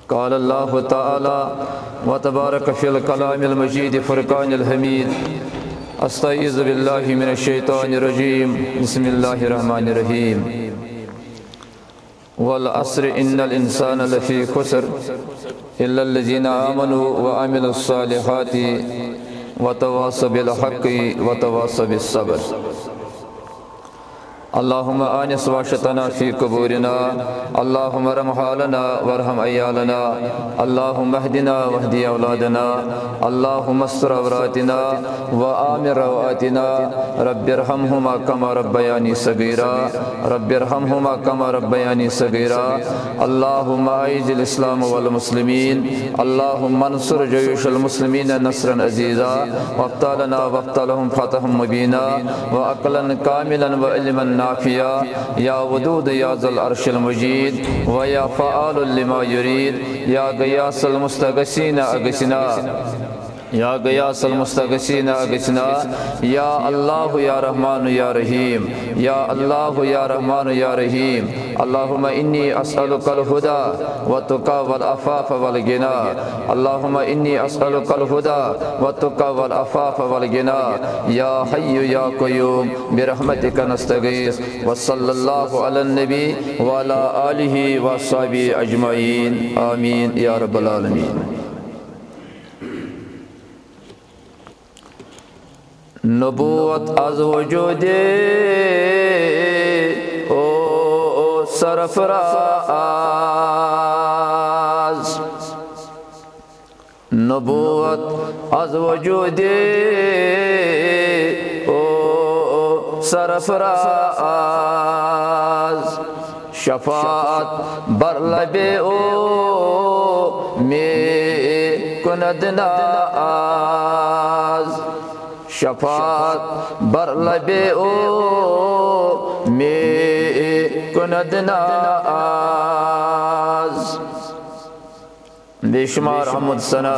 قال الله تعالى وتبارك في الكلام المجيد فرقان الحميد استعيذ بالله من الشيطان الرجيم بسم الله الرحمن الرحيم والعصر إن الإنسان لفي خسر إلا الذين آمنوا وعملوا الصالحات وتواصوا بالحق وتواصوا بالصبر اللهم آنس واشتنا في قبورنا اللهم ارحم حالنا وارحم عيالنا اللهم اهدنا واهد أولادنا اللهم استر عوراتنا وآمن روآتنا رب ارحمهما كما ربياني صغيرا رب ارحمهما كما ربياني صغيرا اللهم أعز الإسلام والمسلمين اللهم انصر جيوش المسلمين نصرا عزيزا وافتح لنا وافتح لهم فتحا مبينا وعقلا كاملا وعلما نافعا يا ودود يا ذا العرش المجيد ويا فعال لما يريد يا غياث المستغيثين أغثنا يا غياث المستغيثين أغثنا يا الله يا رحمن يا رحيم يا الله يا رحمن يا رحيم اللهم إني أسألك الهدى والتقى والعفاف والغنى اللهم إني أسألك الهدى والتقى والعفاف والغنى يا حي يا قيوم برحمتك نستغيث وصلى الله على النبي وعلى آله وصحبه أجمعين آمين يا رب العالمين نبوت از وجود او سرفراز نبوت از وجود او سرفراز شفاعت بر لب او می کند ناز شفاعت بر لب او می کند ناز بے شمار حمد ثنا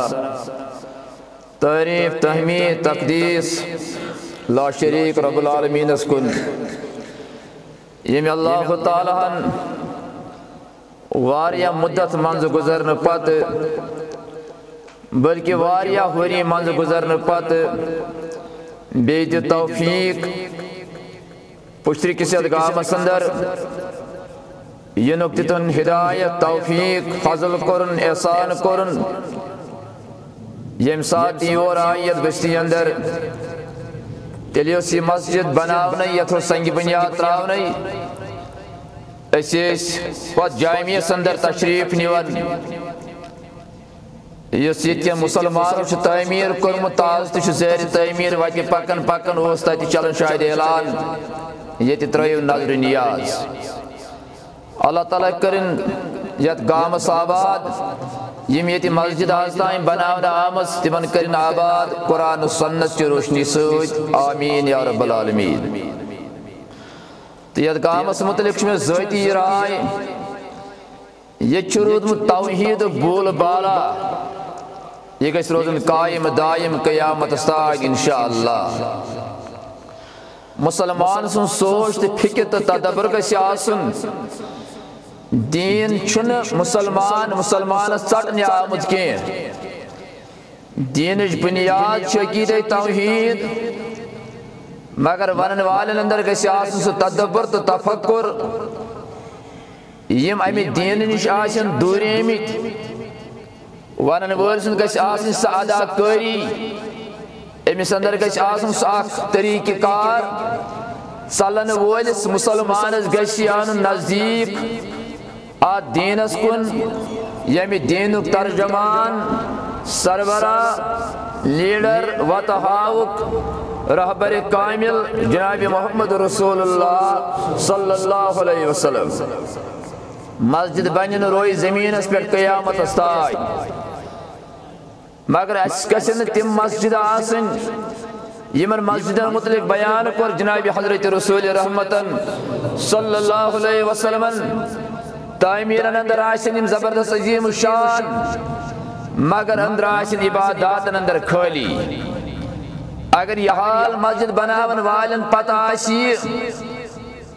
تعریف تحمید تقدیس لا شریک رب العالمین اسکن یم اللہ تعالیٰ واریا مدت منز گزرن پت بلکہ واریا ہوری منز گزرن پت بیت توفیق پشتری کسی ادگام سندر یہ نکتتن ہدایت توفیق فضل کرن احسان کرن یم ساتھی اور آیت گشتی اندر تلیوسی مسجد بناونی یتھو سنگ بنیاد تراونی اسیس پت جامعہ سندر تشریف نیون یس یہ مسلمانوں تعمیر کورمت تاز تہ زیر تعمیر وتہ پکن پکن اس تتہ چلان شاید اعلان یہ ترٲیِو نظر نیاز اللہ تعالیٰ کرن یت گامس آباد یم یہ مسجد آز تام بناونہ آمژ تمن کرن آباد قرآن و سنت چہ روشنی ست آمین یا رب العالمین تو یت گامس متعلق میں ذاتی رائے یہ رودمت توحید بول بالا یہ گژھِ روزن قائم دائم قیامت تاج انشاءاللہ مسلمان سن سوچ تو فکر تو تدبر گژھِ آسن دین چھن مسلمانس ژٹنہ آمت کی دینچ بنیاد عقیدہ توحید مگر ونن والن اندر گژھِ آسن سہ تدبر تو تفکر یم امہ دین نش آسن دوریمت ونن وول سن گژھِ آسن سہ اداکاری امس اندر گژھِ آسن سہ اکھ طریقہ کار ژلن وولس مسلمانس گژھِ انن نزدیک ات دینس کن یمہ دینک ترجمان سربراہ لیڈر وتہ ہاوک رہبر کامل جناب محمد رسول اللہ صلی اللہ علیہ وسلم مسجد بنن روی زمینس پہ قیامت تاج مگر اس گژھن تم مسجد آسن یمن مسجدن متعلق بیان کور جناب حضرت رسول رحمتن صلی اللہ علیہ وسلم تعمیرن اندر آسن یم زبردست عظیم الشان مگر اندر آسن عبادات اندر خالی اگر یہ حال مسجد بناون والن پتہ آسی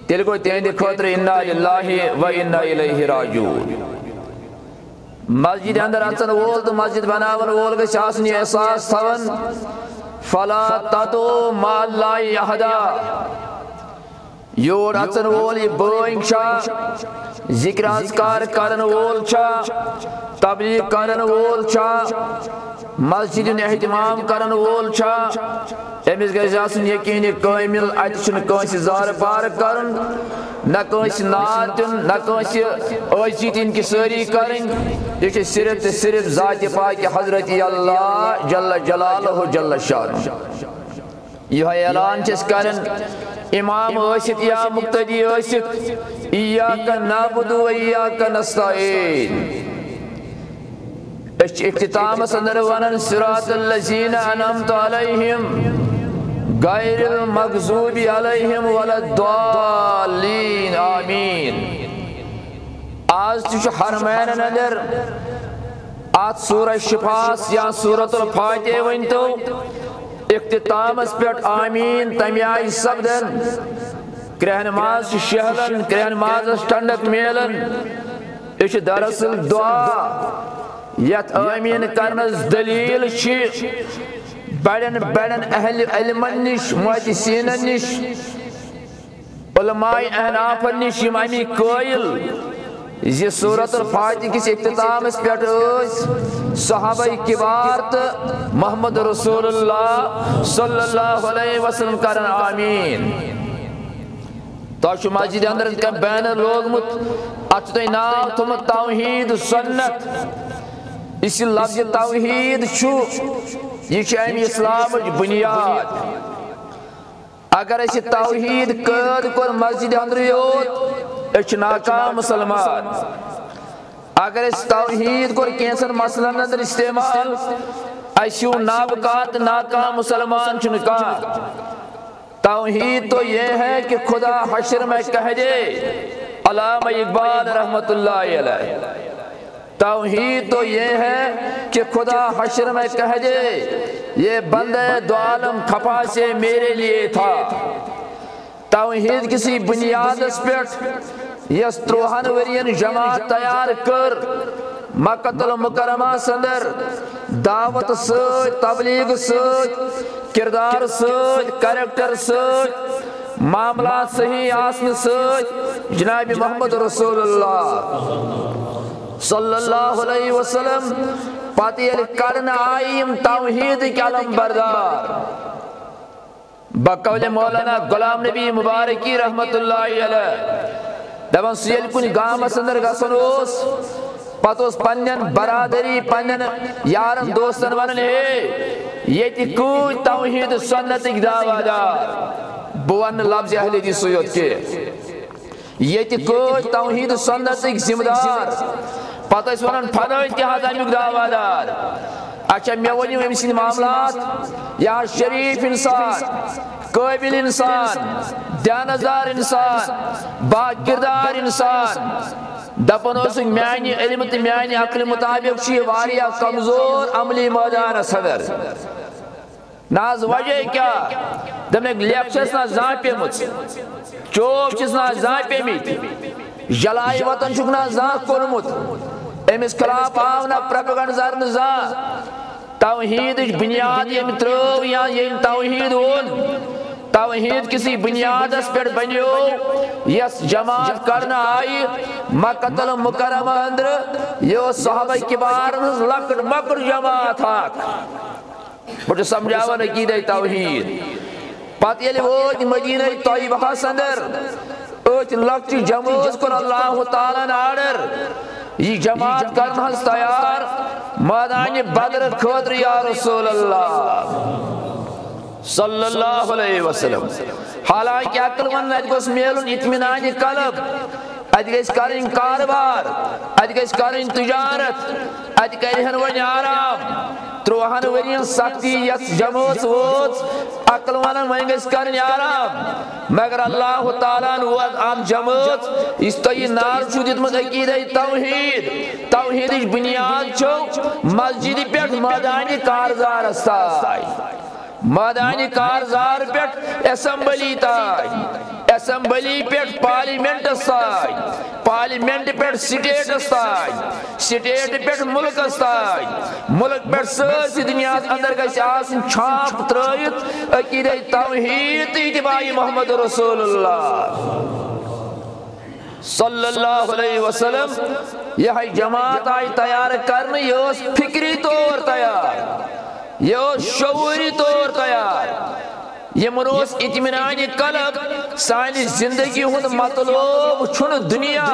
تیل گو تہندِ خاطر انا للہ و انا الیہ راجعون مسجد اندر اچن وول تو مسجد بناون وول گژھِ آسُن یہِ احساس تھاوان فلا تدعوا مع اللہ احدا یور اچن وول یہ بٲنگ چھا ذکر اذکار کرن وول چھا تبلیغ کرن وول چھا مسجد اہتمام کرن وول چھا أمس گژھِ آسُن یقین کامل اتہِ چھُنہٕ کٲنٛسہِ زارٕ پارٕ کرُن نہ کٲنٛسہِ ناد دیُن نہ کٲنٛسہِ عٲجزی تہِ انکسٲری کرٕنۍ یہ چھُ صرف تہٕ صرف ذاتِ پاکہِ حضرت اللہ جل جلالہ جل شانہ یہ اعلان چھِ أسۍ کران امام ٲسِتھ یا مقتدی ٲسِتھ ایاک نعبد و ایاک نستعین أسۍ چھِ اختتامس اندر ونان صراط الذین انعمت علیہم غیر المغضوب علیہم ولا الضالین آمین آز تہِ چھُ حرمینن اندر ات سورہ شفاس یا سورۃ الفاتحہ ؤنتو اختتامس پٮ۪ٹھ آمین تمہِ آیہِ سپدن کرٛہن ماز چھُ شہلن کرٛہن مازس ٹھنڈک میلان یہ چھُ دراصل دعا یتھ آمین کرنس دلیل چھِ بڑن بڑن اہل علمن نش محدثینن نش علماء احنافن نش یم امی قائل زِ سورۃ الفاتحہ کس اختتامس پٮ۪ٹھ ٲسۍ صحابہ کبار تہٕ محمد رسول اللہ صلی اللہ علیہ وسلم کرن آمین تۄہہِ چھُ مسجد اندر کانٛہہ بینر لوگمُت اتھ چھُ تۄہہِ ناو تھوٚمُت توحید سنت اس لفظ توحید چھُ یہ چھُ امہِ اسلامٕچ بنیاد اگر أسۍ توحید قٲد کوٚر مسجد اندرٕے یوت أسۍ چھِ ناکام مسلمان اگر أسۍ توحید کوٚر کینٛژن مسلن اندر استعمال أسۍ ہیوٗ نابکار تہٕ ناکام مسلمان چھُنہٕ کانٛہہ توحید تو یہ ہے کہ خدا حشر میں کہہ دے علامہ اقبال رحمت اللہ علیہ توحید تو یہ ہے کہ خدا حشر میں کہہ دے یہ بندے دو عالم خفا سے میرے لیے تھا توحید کسی بنیاد اس پیٹھ یس تروہن ورین جماعت تیار کر مکہ المکرمہ صدر دعوت سۭتۍ تبلیغ سۭتۍ کردار سۭتۍ کریکٹر سۭتۍ معاملات صحیح آسنہٕ سۭتۍ جناب محمد رسول اللہ صلی اللہ علیہ وسلم پتہ ییٚلہِ کڑنہٕ آیہِ یِم توحیدٕکۍ علم بردار بقول مولانا غلام نبی مبارکی رحمت اللہ علیہ دپان سُہ ییٚلہِ کُنہِ گامس اندر گژھان اوس پتہٕ اوس پننٮ۪ن برادری پننٮ۪ن یارن دوستن ونان ہے ییٚتہِ کۭتۍ توحید سنتٕکۍ دعوادار بہٕ ونہٕ لفظ اہل حدیثٕے یوت کینٛہہ ییٚتہِ کۭتۍ توحید سنتٕکۍ ذمہٕ دار پتہٕ ٲسۍ ونان فلٲنۍ تہِ حظ امیُک دعوادار اچھا مےٚ ؤنِو أمۍ سٕنٛدۍ معاملات یہِ حظ شریف انسان قٲبل انسان دیانتدار انسان با کردار انسان دپان اوسُکھ میانہِ علمہٕ تہٕ میانہِ عقلہِ مطابق چھُ یہِ واریاہ کمزور عملی مٲدانس اندر نہ حظ وجہ کیٛاہ دوٚپنکھ لیکھ چھس نہ زانٛہہ پیمٕژ چوب چھِس نہ زانٛہہ پیمٕتۍ جلایہِ وطن چھُکھ نہ زانٛہہ کوٚرمُت أمِس خلاف آو نہ پرٛوپیگنڈا کرنہٕ زانٛہہ توحیدٕچ بنیاد ییٚمۍ ترٲو یا ییٚمۍ توحید ووٚن توحید کسی بنیادس پٮ۪ٹھ بنیو یس جماعت کرنہٕ آیہِ مکہ المکرمہ اندر یہِ اوس صحابہ کبارن ہٕنٛز لۄکٕٹ مۄکٕٹ جماعت اکھ بہٕ چھُس سمجھاوان عقیدے توحید پتہٕ ییٚلہِ وٲتۍ مدینہ طیبہس اندر أتھۍ لۄکچہِ جمٲژ کوٚر اللہ تعالیٰ ہن آرڈر یہ جماعت کرن حظ تیار مٲدانہِ بدر خٲطرٕ یا رسول اللہ صلی اللہ علیہ وسلم حالانکہ عقل ون اتہِ گوٚژھ میلُن اطمینانہِ قلب اتہِ گژھِ کرٕنۍ کاربار اتہِ گژھِ کرٕنۍ تجارت اتہِ کرِہن وۄنۍ آرام 13 ؤرین سختی یتھ جمٲژ وٲژ عقل ونان وۄنۍ گژھِ کرٕنۍ آرام مگر اللہ تعالیٰ ہن ووت اکھ جمٲژ یُس تۄہہِ ناو چھُو دیُتمُت عقیدے توحید توحیدٕچ بنیاد چھو مسجدِ پٮ۪ٹھ مٲدانہِ کارزارس تام مادانی کارزار پیٹ اسمبلی تاج اسمبلی پیٹ پارلیمنٹس تاج پارلیمنٹ پیٹ سٹیٹس تاج سٹیٹ پیٹ ملکس تاج ملک پیٹ سرسی دنیا اندر گژھِ آسٕنۍ چھاپ ترٲیِتھ عقیدہ توحید اتباع محمد رسول اللہ صلی اللہ علیہ وسلم. یہ جماعت آئی تیار کرنے، یہ فکری طور تیار، یہ شعوری طور تیار، یہ منوس اطمینان قلب. سانی زندگی ہند مطلوب چھن دنیا،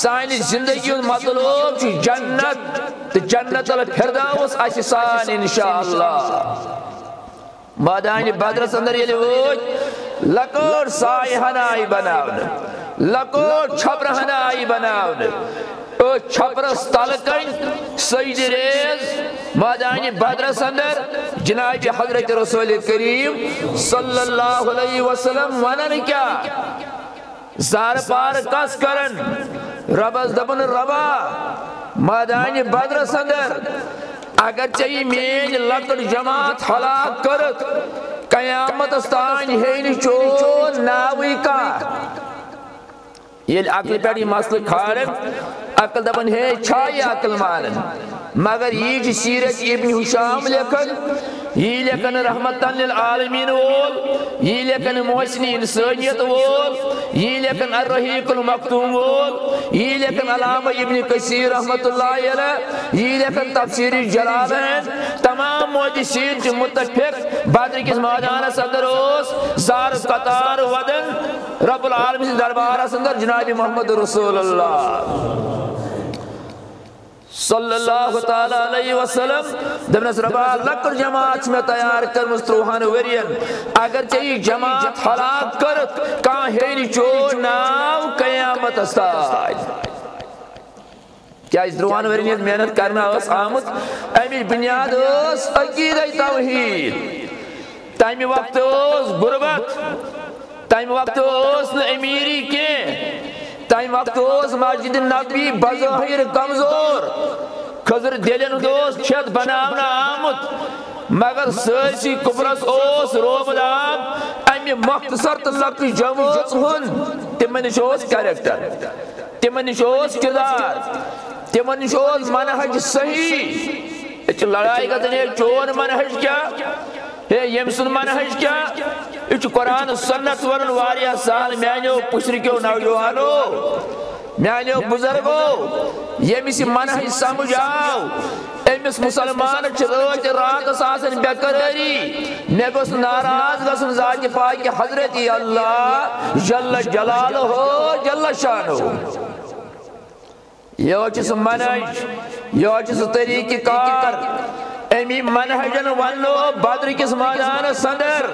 سانی زندگی ہند مطلوب چھ جنت، تو جنت الفردوس اچھ سان انشاءاللہ. مادانی بدرس اندر یلی وچ لکڑ سائے ہنائی بناون، لکڑ چھپر ہنائی بناون، چھپرس تلکن سید ریز مادانی بدرس اندر جناب حضرت رسول کریم صلی اللہ علیہ وسلم ونن کیا زار پار کس کرن ربس دبن ربا مادانی بدرس اندر اگر چاہیے مین لکڑ جماعت ہلاک کرت قیامت استان ہین چون ناوی کا. یہ عقل پیٹی مسئلہ کھارن عقل دبن ہے چھائی عقل مانن، مگر یہ سیرت ابن حشام لیکن یہ لیکن رحمتاً للعالمین وول، یہ لیکن محسن انسانیت وول، یہ لیکن الرحیق المختوم وول، یہ لیکن علامہ ابن کثیر رحمت اللہ علیہ، یہ لیکن تفسیر جلالین، تمام محدثین چھ متفق بدر کس میدان صدر اوس زار قطار ودن رب العالمین دربار اندر جناب محمد رسول اللہ صلی اللہ تعالی علیہ وسلم دبنس ربا لکڑ جماعت میں تیار کر مستروحان ورین اگر چاہیے جماعت ہلاک کرت کان ہینی چو ناو قیامت استاج. کیا اس روحان ورین محنت کرنا اس آمد امی بنیاد اس عقیدہ توحید. تائمی وقت اس غربت، تائمی وقت اس امیری کے، تائم وقت اس مسجد نبی بظاہر کمزور خضر دلن دوس چھت بناونا آمد مگر سرسی کفرس اوس روبداب امی مختصر تلک جمعت ہن تمن شوز کریکٹر، تمن شوز کردار، تمن شوز منہج صحیح. اچھ لڑائی کا دن ایک چون منہج کیا ہے، یمسن منہج کیا، اچھ قرآن سنت ورن واریا سال میانیو پشرکیو نوجوانو میانیو بزرگو یمیسی منہج سمجھ آو. امس مسلمان چروت رات ساسن بیقراری نگوس ناراض گسن ذات پاک حضرت اللہ جل جلالہ جل شانہ. یہ چیز منہج، یہ چیز طریق کار امی منہجن ونو بدر کس میدان صدر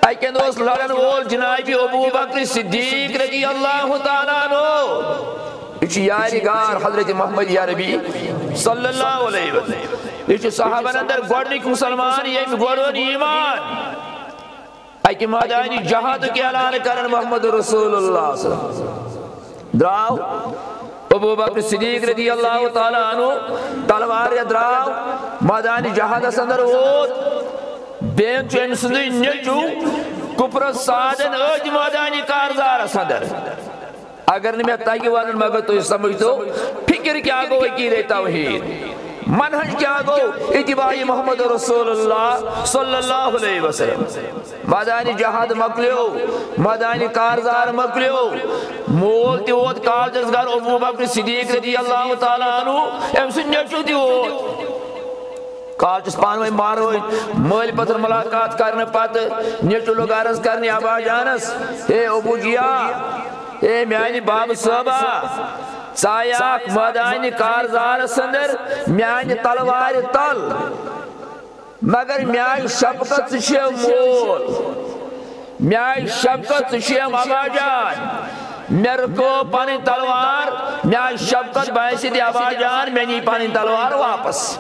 ایکن دوست لڑن وول جناب ابو بکر صدیق رضی اللہ تعالیٰ عنہ اچھ یاری گار حضرت محمد یا نبی صلی اللہ علیہ وسلم اچھ صحابہ اندر گوڑنک مسلمان یہ گوڑن ایمان ایک میدانی جہاد کے اعلان کرن محمد رسول اللہ صلی اللہ علیہ وسلم. دراؤ ابو بکر صدیق رضی اللہ تعالیٰ عنہ تلوار دراؤ میدانی جہاد اندر ووت بین چین سندی نیچو کپر سادن اج میدانی کارزار اندر. اگر نمی تاکی وانن مگر تو سمجھ دو فکر کیا گو عقیدہ توحید، منہج کیا گو اتباع محمد رسول اللہ صلی اللہ علیہ وسلم. میدانی جہاد مکلیو، میدانی کارزار مکلیو، مول تیوت کارجز گر ابو بکر صدیق رضی اللہ تعالیٰ عنہ ام سے نیچو تیوت کارجز پانوئی ماروئی مول پتر ملاقات کرنے پت نیچو لوگ عرض کرنی ابا جانس اے ابو جیا اے میانی باب صحبہ سایاک میدانی کارزار سندر میانی تلوار تل مگر میانی شفقت شیو مول، میانی شفقت شیو ابا جان میرے کو پانی تلوار میانی شفقت باعث دی ابا جان میں نہیں پانی تلوار واپس.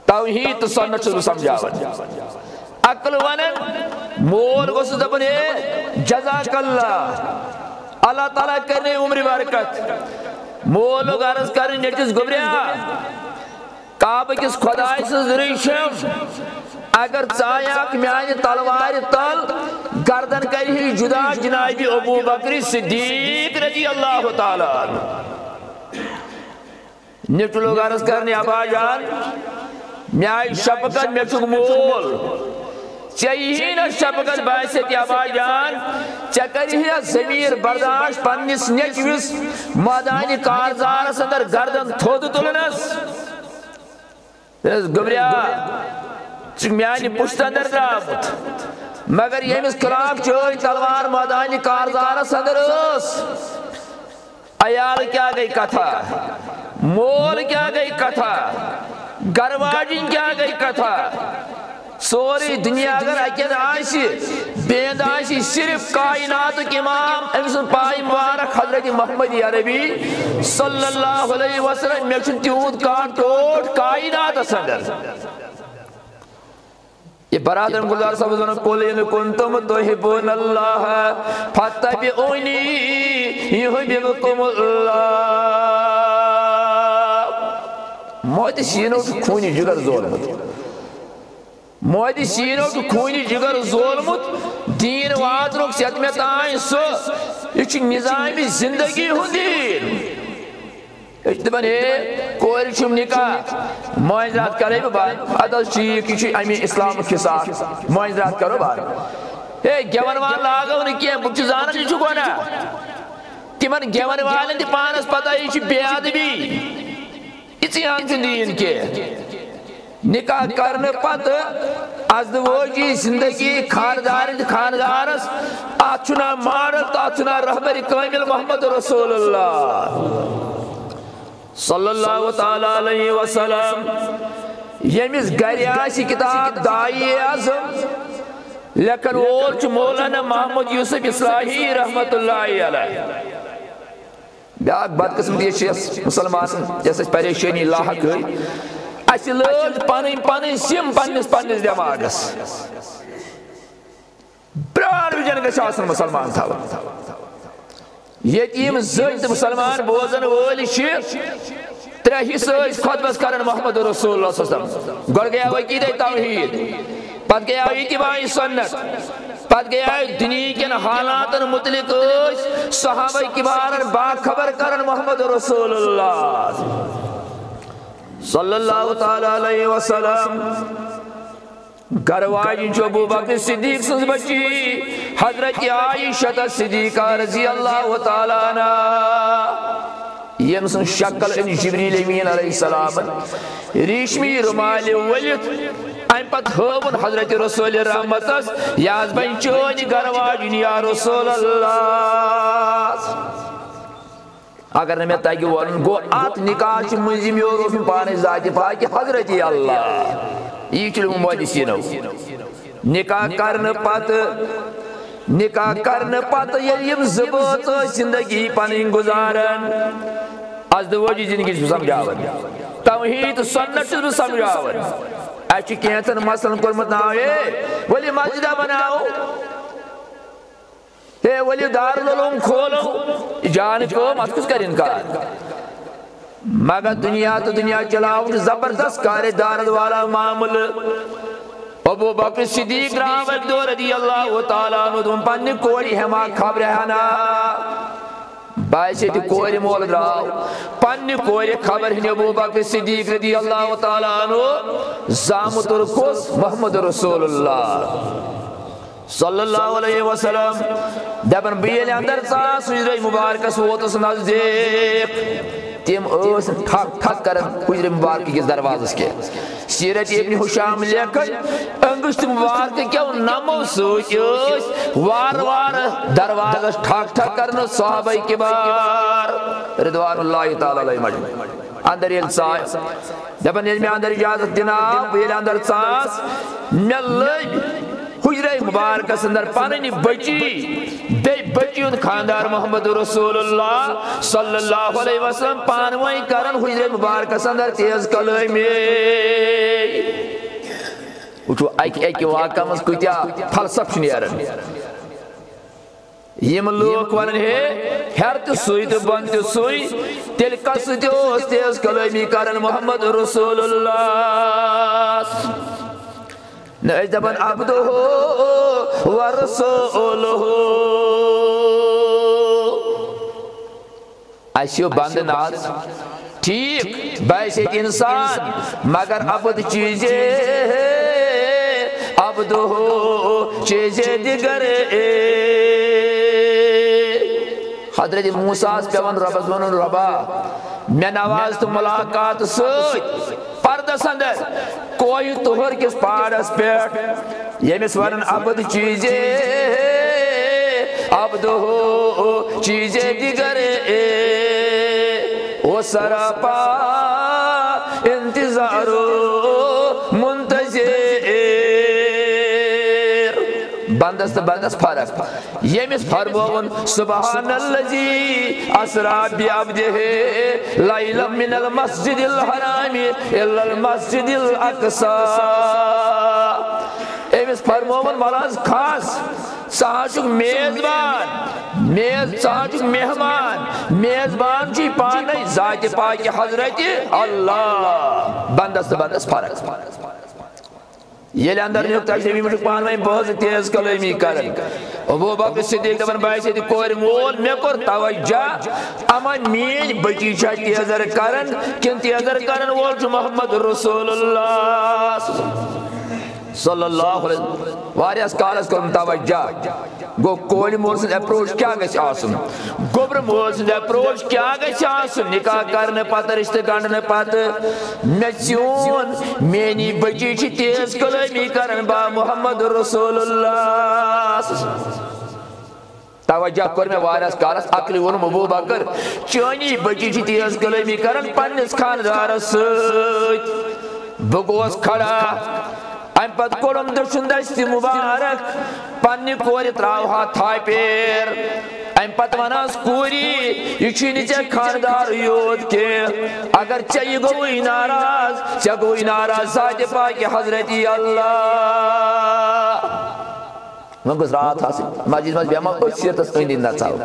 توحید سنت سے سمجھاون عقل ونن مول کو سدبنے جزاک اللہ تعالیٰ کرنے عمر برکت. مول غرض کرنے نیچس گبریا کعبہ کس خدائے سٕنٛز ریشم اگر ژایاکھ میانہِ تلوارِ تل گردن کرِ جدا جناب ابو بکر صدیق رضی اللہ تعالیٰ عنہ نیٚچوٗ لوگ عرض کرنے ابا جان مےٚ آیہِ شفقت مےٚ چھُکھ مول ژےٚ یِیی نہٕ شفقت باسہِ تہِ ابا جان ژےٚ کرِہا ضمیٖر برداشت پننِس نیٚچوِس مٲدانہِ کارزارس اندر گردن تھوٚد تُلنس گبریا ژٕ میانہِ پُشتہٕ اندر درٛامُت مگر ییٚمِس خٕلاف چٲنۍ تلوار مٲدانہِ کارزارس اندر ٲس عیال کیٛاہ گٔے کتھا مول کیٛاہ گٔے کتھا گھر واجِنۍ کیٛاہ گٔے کتھا سورُے دُنیا اگر اکٮ۪ن آسہِ بیٚیَن آسہِ صرف کائناتُک امام أمۍ سُنٛد پاے مُبارک حضرت محمد عربی صلی اللہ علیہ وسلم مےٚ چھُنہٕ تیوٗت کانٛہہ ٹوٹھ کائناتس اندر یہ برادر گلزار صاحب نے قل ان کنتم تحبون اللہ فاتبعونی یحببکم اللہ موتی سینوں کی خونی جگر ظلمت موتی سینوں کی خونی جگر ظلمت دین واترک سیت میں تائیں سو یہ نظامی زندگی ہوں دین دپان ہے کورِ چھُم نکاح معاذرات کرے بہٕ بند ادٕ حظ ٹھیٖک یہِ چھُ اَمہِ اِسلامُک حِساب معاذرات کرو بند ہے گٮ۪ون وال لاگو نہٕ کینٛہہ بہٕ چھُس زانان یہِ چھُ گۄناہ تِمن گٮ۪ون والٮ۪ن تہِ پانس پتہ یہِ چھِ بے ادبی یِژٕے ہن چھُنہٕ دیٖن کینٛہہ نکاح کرنہٕ پتہٕ ازدوٲجی زندگی خاندارن خاندارس اتھ چھُ ناو ماڈل تہٕ اتھ چھُ ناو رہبر کامل محمد رسول اللہ صلی اللہ تعالیٰ علیہ وسلم ییٚمِس گرِ آسہِ کتاب داعی اعظم لیکن وول چھُ مولانا محمد یوسف اصلاحی رحمت اللہ علیہ بیاکھ بدقسمتی چھِ مسلمانن یۄس اَسہِ پریشٲنی لاحق گٔے اَسہِ لٲج پنٕنۍ سِم پننِس دٮ۪ماغس پرٛان وِجن گژھِ آسُن مسلمان تھاوُن یتیم زٔنۍ تہٕ مسلمان بوزن وٲلۍ چھِ ترٛےٚ حصہٕ ٲسۍ خۄطبس کران محمد رسول اللہ صلی اللہ علیہ وسلم گۄڈٕ گٔیاو عقیٖدے توحیٖد پتہٕ گٔیاو اتباعِ سنت پتہٕ گٔیاو دُنہیٖکٮ۪ن حالاتن متعلق ٲسۍ صحابہ کبارن باخبر کران محمد رسول اللہ صلی اللہ تعالیٰ علیہ وسلم گھر واجن چھُ ابو بکر صدیق سٕنٛز بچی حضرت عائشہ صدیقہ رضی اللہ تعالیٰ عنہ ییٚمہِ سٕنٛز شکل أنۍ جبریٖل امیٖن علیہ السلامن ریشمی رُمالہِ ؤلِتھ امہِ پتہٕ ہٲوُن حضرت رسول رحمتس یہِ حظ بنہِ چٲنۍ گھر واجِنۍ یا رسول اللہ اگر نہٕ مےٚ تگہِ ونُن گوٚو اتھ نکاح چہِ مٔنٛزِم یورٕ اوس مےٚ پانے ذاتِ پاکہِ حضرت اللہ یہِ چھُ موتی سیٖنو نکاح کرنہٕ پتہٕ ییٚلہِ یِم زٕ بٲژ ٲسۍ زندگی پنٕنۍ گُزاران ازدوٲجی زندگی چھُس بہٕ سمجھاوان توحیٖد تہٕ سنت چھُس بہٕ سمجھاوان اَسہِ چھُ کینٛژن مسلن کوٚرمُت ناو ہے ؤلِو مسجدہ بناوو ہے ؤلِو دارالعلوم کھولو یہِ جان کٲم اتھ کُس کرِ انکار مگر دنیا تو دنیا چلاؤ زبردست کارے دارد والا معاملہ ابو بکر صدیق رضی اللہ تعالیٰ عنہ تم پنہ کوری ہما خبر ہنا باعث کوری مول دراو پنہ کوری خبر ہن ابو بکر صدیق رضی اللہ تعالیٰ عنہ زامت القدس محمد رسول اللہ صلی اللہ علیہ وسلم دبن بیل اندر ژاس حجرہ مبارکس ووتس نزدیک تم ٲسۍ ٹھک ٹھک کران حجرہ مبارک کس دروازس کے سیرت ابن حشام لیکن انگشت مبارک کیوں نمو سوچ ٲسۍ وار وار دروازس ٹھک ٹھک کرن صحابہ کبار رضوان اللہ تعالی علیہ مجمعین اندر ییٚلہِ ژاے دپان ییٚلہِ مےٚ اندر اجازت دِناو بہٕ ییٚلہِ اندر ژاس مےٚ لٔبۍ حجرہ مبارکس اندر پننہِ بچی بیٚیہِ بچی ہُنٛد خاندار محمد رسول اللہ صلی اللہ علیہ وسلم پانوٲنۍ کران حجرہ مبارکس اندر تیز کلٲمی وٕچھو اکہِ واقعہ منٛز کۭتیاہ فلسف چھُ نیران یم لوگ ونن ہے ہر تہ سوئی تو بن تہ سوئی تیل کس تیوس تیز کلامی کرن محمد رسول اللہ نئے دبن عبدہ ورسولہ ایسیو بند ناز ٹھیک بیسیت انسان مگر عبد چیزے عبدہ چیزے دیگر حضرت موسیٰ پیون ربس ونن ربا میں نواز تو ملاقات سوئی پردس اندر کوئی تہر کس پاڑس پیٹ یمس ونن عبد چیزے عبدہ چیزے دیگر وہ سراپا انتظار منتظر بندس بندس فرق یمس فرمون سبحان الذی اسرا بعبدہ لیلا من المسجد الحرام الا المسجد الاقصى امس فرمون مراز خاص سہاچک میزبان سہاچک مہمان میزبان چی پانے ذات پاک حضرت اللہ بندس بندس فرق یہ اندر نیوک تشریفی مجھے پانویں بہت تیز کلامی کرن ابو بکر صدیق دبن بائی سے کوئی مول میں کر توجہ اما مین بچی چھا تیزر کرن کن تیزر کرن وہ جو محمد رسول اللہ صلی اللہ علیہ وسلم واریاس کالس کرن توجہ گو کوئی مول سے اپروچ کیا گئے آسن گبر مول سے اپروچ کیا گئے آسن نکاح کرنے پاتا رشتہ گانڈنے پاتا میں چون مینی بچی چی تیز کلامی کرن با محمد رسول اللہ توجہ کر میں واریاس کالس اقلی ونم ابو بکر چونی بچی چی تیز کلامی کرن پنس خاندار سوچ بگوس کھڑا ام پت کڑم دشن دستی مبارک پنی کوری تراوہا تھائی پیر ام پت وناس کوری یہ چینی چے خاندار یود کے اگر چاہیے گوئی ناراض ذات پاک حضرت اللہ میں گزرات حاصل مجید بیما کوئی سیرتس کوئی دن نہ چاہو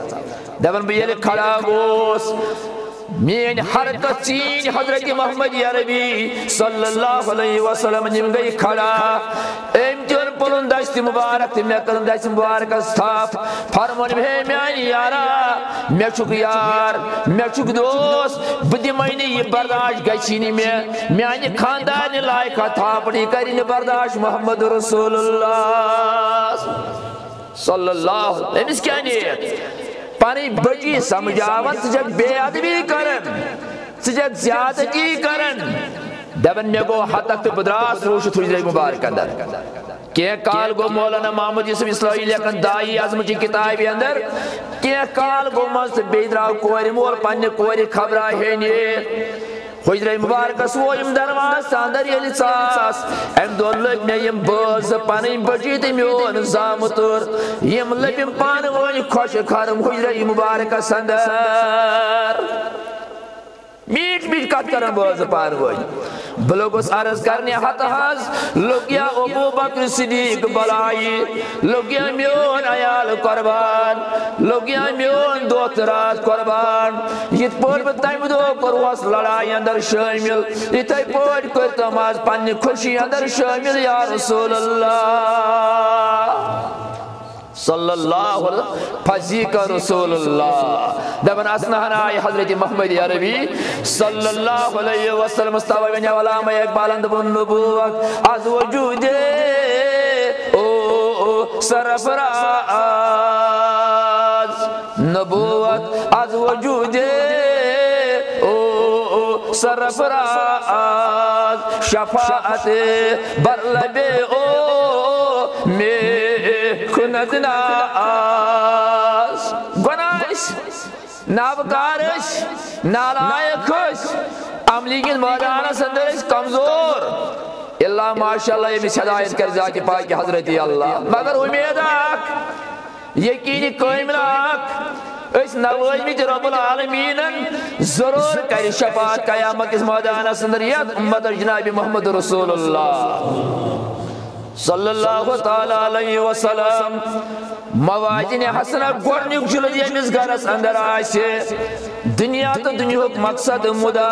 دبن بھی یہ کھڑا گوس مین حرکت چین حضرت محمد عربی صلی اللہ علیہ وسلم نم گئی کھڑا امتیون پلن دشت مبارک میں کرن دشت مبارک استاف فرمون ہے میانی یارا میں چک یار میں چک دوست بدی مینی یہ برداشت گچینی میں میانی خاندان لائقہ تھاپڑی کرین برداشت محمد رسول اللہ صلی اللہ علیہ وسلم اس کیا نیت پانی بچی سمجھاون سجد بے ادبی کرن سجد زیادتی کرن دبن میں گو حد تک بدراس روش تھوڑی درائی مبارک اندر کہ کال گو مولانا محمد یوسف اسلائی لیکن دائی عظم کی کتابی اندر کہ کال گو مست بیدراو کوری مول پانی کوری خبرہ ہینی حجرہ مبارک سویم درواز ساندر یلی ساس ام دون لگ میں یم باز پانی بجیت میون زامتر یم لبیم پانی وانی خوش کھارم حجرہ مبارک ساندر میٹ میٹ کت کرن باز پانی وانی بلوگس عرض کرنے حتحاز لگیا ابو بکر صدیق بلائی لگیا میون عیال قربان لگیا میون دوترات قربان یہ پوٹ بتائیم دو کرواس لڑائی اندر شامل یہ پوٹ کرتم آج پانی خوشی اندر شامل یا رسول اللہ صلی اللہ علیہ وسلم فضیق رسول اللہ دبن اسنہن آئی حضرت محمد عربی صلی اللہ علیہ وسلم استوى بن علامہ اقبال اندبن نبوت از وجود سرفراز نبوت از وجود سرفراز شفاعت برلب میں کند ناز گناش نابکارش نالائکش عملی کی مادانہ سندرش کمزور اللہ ماشاءاللہ یہ ہدایت کر ذات پاک حضرت اللہ مگر امید آک یقینی قائم راک اس نوازمی رب العالمین ضرور کر شفاعت قیامت اس مادانہ سندریت امت جناب محمد رسول اللہ صلی اللہ تعالی علیہ وسلم موازن حسنہ گۄڈنیُک جلد ییٚمِس گرس اندر آسہِ دنیا تو دنیاہُک مقصد مدا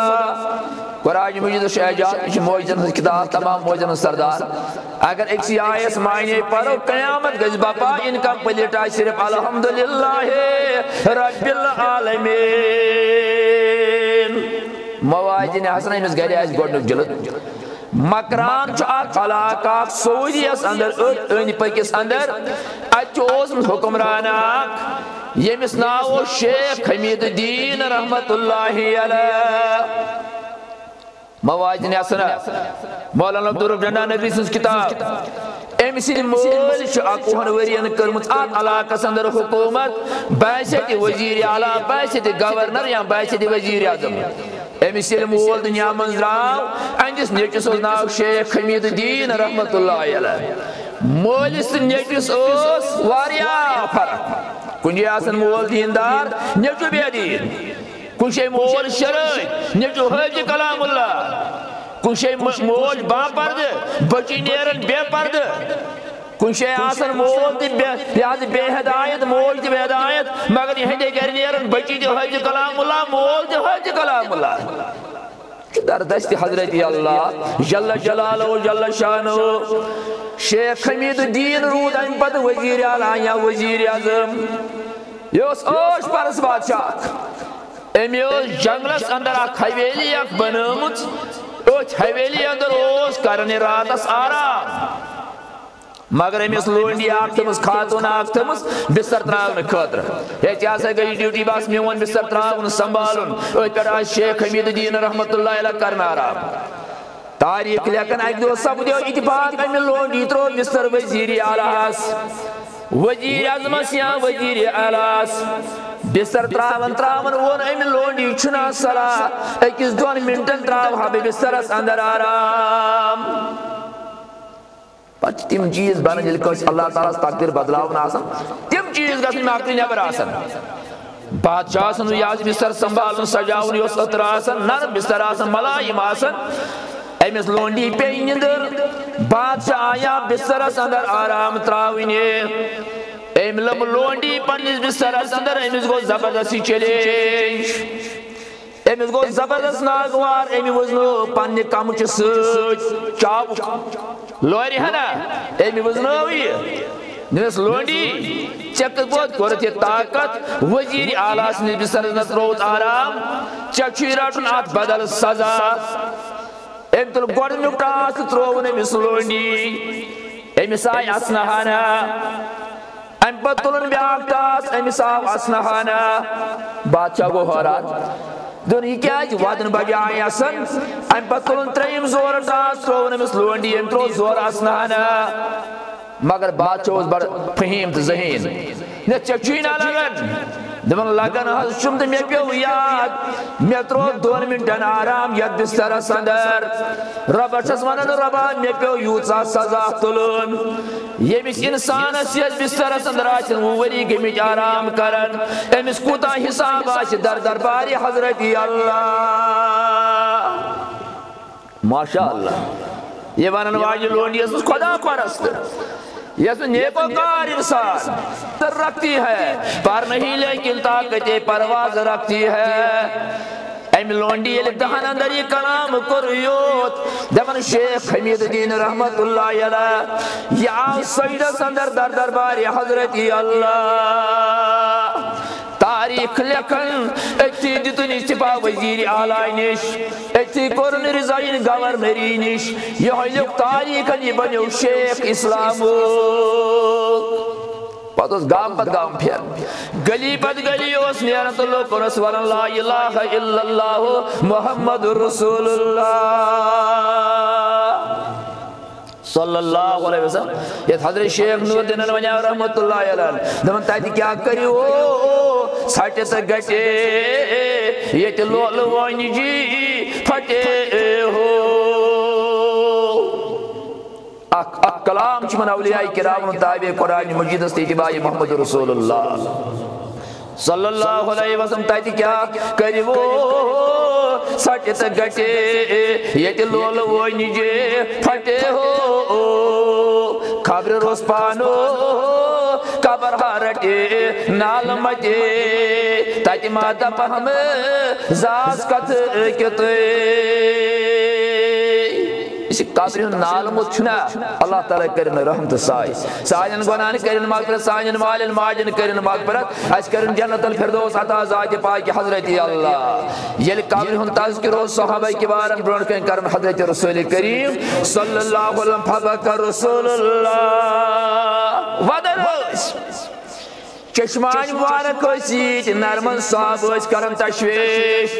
قرآن مجید شہجات موجن ہز کتاب تمام موجن ہز سردار اگر ایک سی آیس معنی پڑھو قیامت گز باپا ان کا پلیٹا صرف الحمدللہ رب العالمین موازن حسنہ ییٚمِس گرِ آسہِ گۄڈنیُک جلد مکران چھُ اکھ علاقہٕ اکھ سعودیس اندر أنٛدۍ پٔکِس اندر اتہِ چھُ اوسمُت حکمران اکھ ییٚمِس ناو اوس شیخ حمید الدین رحمت اللہ علیہ موازن حسنہ مولانا عبدالرب ڈنڈا نبی سنز کتاب اَمہِ سٕنٛدِ مٲلۍ چھُ 21 ؤرین کٔرمٕژ اتھ علاقس اندر حکوٗمت باسیٚتہِ وزیٖرِ اعلیٰ باسیٚتہِ گورنر یا باسیٚتہِ وزیٖرِ اعظم أمِس ییٚلہِ مول دُنیا منٛز درٛاو أہنٛدِس نیٚچوِس اوس ناو شیخ حمید الدین رحمت اللہ علیہ مٲلِس تہٕ نیٚچوِس ٲس واریاہ فرق کُنہِ جایہِ آسان مول دیندار نیٚچوِ بے دیٖن کُنہِ جایہِ مول شرٲرۍ نیٚچوِ حٲجی کلام اللہ کُنہِ جایہِ مول با پردٕ بچی نیران بے پردٕ کُنہِ جایہِ آسان مول تہِ بے ہدایت مول تہِ بے ہدایت مگر یِہنٛدے گرِ نیران بچی تہِ حٲجی کلام اللہ مول تہِ حٲجی کلام اللہ دردست حضرت اللہ جل جلالہ جل شانہ شیخ حمید الدین روٗد اَمہِ پتہٕ وزیٖرِ اعلیٰ یا وزیٖرِ اعظم یہِ اوس عٲش پرس بادشاہ اکھ أمۍ ٲس جنگلس اندر اکھ حویلی اکھ بنٲومٕژ أتھۍ حویلی اندر اوس کران راتس آرام مگر أمِس لونڈی اکھ تھٲومٕژ خاتوٗن اکھ تھٲومٕژ بستر تراونہٕ خٲطرٕ ییٚتہِ ہسا گٔے ڈیوٹی بس میون بستر تراوُن سنبھالُن أتھۍ پٮ۪ٹھ آسہِ شیخ حمید الدین رحمت اللہ علیہ کرن آرام تاریخ لیکن اکہِ دۄہ سپدیو اتفاق أمہِ لونڈی ترٛوو بستر وزیٖرِ اعلیٰ وزیٖرِ اعظمس یا وزیٖرِ اعلیٰ بستر تراون تراون وون أمۍ لونڈی چھُنا صلاح أکِس 2 منٹن تراوہا بہٕ بسترس اندر آرام پتہٕ تِم چیٖز بنان ییٚلہِ کٲنٛسہِ اللہ تعالیٰ ہس تقدیٖر بدلاوُن آسان تِم چیٖز گژھن مےٚ عقلہِ نٮ۪بر آسان بادشاہ سُنٛد یہِ آسہِ بستر سنبھالُن سجاوُن یہِ اوس أتٕر آسان نرم بستر آسان ملایِم آسان أمِس لونڈی پیٚیہِ نِندٕر بادشاہ آیا بسترس اندر آرام تراوٕنہِ أمۍ لوٚب لونڈی پننِس بسترس اندر أمِس گوٚو زبردستی چیلینج أمِس گوٚو زبردست ناگوار أمۍ وٕزنٲو پننہِ کمچہِ سۭتۍ چابُک لورِ ہنا أمۍ وٕزنٲو یہِ دوٚپنس لونڈی ژےٚ کِتھ پٲٹھۍ کوٚرُتھ یہِ طاقت وزیٖرِ اعلیٰ سٕنٛدِس بسترس منٛز ترٛووُتھ آرام ژےٚ چھُے رٹُن اتھ بدل سزا أمۍ تُل گۄڈنیُک ٹاس تہٕ ترٛووُن أمِس لونڈی أمِس آیہِ اسنہانہ أمۍ پتہٕ تُلُن بیٛاکھ ٹاس أمِس آو اسنہانہ بادشاہ گوٚو حٲران دوٚپُن یہِ کیٛازِ ودُن بجاے آسان أمۍ پتہٕ تُلُن 3یِم زورٕ ٹاس ترٛووُن أمِس لونڈی أمۍ ترٛوو زورٕ اسنہانہ مگر بادشاہ اوس بڑٕ فہیٖم تہٕ ذہیٖن نہ ژےٚ چھُے نا لگان دوٚپُن لگان حظ چھُم تہٕ مےٚ پیوٚو یاد مےٚ ترٛوو 2 منٹن آرام یتھ بسترس اندر رۄبس چھس ونان رۄبا مےٚ پیوٚو یوٗژاہ سزا تُلُن ییٚمِس انسانس یتھ بسترس اندر آسن 20 ؤری گٔمٕتۍ آرام کران أمِس کوٗتاہ حساب آسہِ در دربارِ حضرت اللہ ماشاء اللہ یہ ونن واجہِ لونڈی ٲسٕس خدا پرست یس نیکوکار انسان رکھتی ہے پر نہیں لیکن طاقت پرواز رکھتی ہے أمۍ لونڈی ییٚلہِ دہن اندر یہِ کلام کوٚر یوت دپان شیخ حمید الدین رحمت اللہ علیہ یہِ آو سجدس اندر در دربارِ حضرت اللہ تاریخ لیکھن أتھی دِتُن استعفا وزیٖرِ اعلیٰ نِش أتھی کوٚرُن رِزاین گورنری نِش یِہوٚے لیوٚکھ تاریخن یہِ بنیو شیخ اسلامُک پتہٕ اوس گام پتہٕ گام پھیران گلی پتہٕ گلی اوس نیران تہٕ لوٗکن اوس ونان لا الہ الا اللہ محمد رسول اللہ صلی اللہ علیہ وسلم یتھ حضرت شیخ نور الدینن ونیاو رحمت اللہ علیہ دپان تتہِ کیٛاہ کٔرِو ژھٹہِ تہٕ گژھِ ییٚتہِ لولہٕ وٲنۍ جی پھٹے ہو اکھ کلام چھُ یِمن اولیاء کرامن تابع قرآن مجیدس تہٕ اتباع محمد رسول اللہ صلی اللہ علیہ وسلم تتہِ کیٛاہ کٔرِو ژھٹہِ تہٕ گژھِ ییٚتہِ لولہٕ وٲنۍ جی پھٹے ہو خبر روز پانو قبر رٹے نال مچے تاکہ ماتا پہم زاز کت کتے اسی قبر نال مچھنا اللہ تعالیٰ کرن رحمت سائی سائن گناہن کرن مغفرت سائن مالن ماجن کرن مغفرت اس کرن جنت الفردوس عطا ذات پاک حضرت اللہ یل قبر ہن تذکر صحابہ کبارن برون کن کرن حضرت رسول کریم صلی اللہ علیہ وسلم فبکر رسول اللہ ودرس چشمان مبارک سیت نرمن صاحب اس کرن تشویش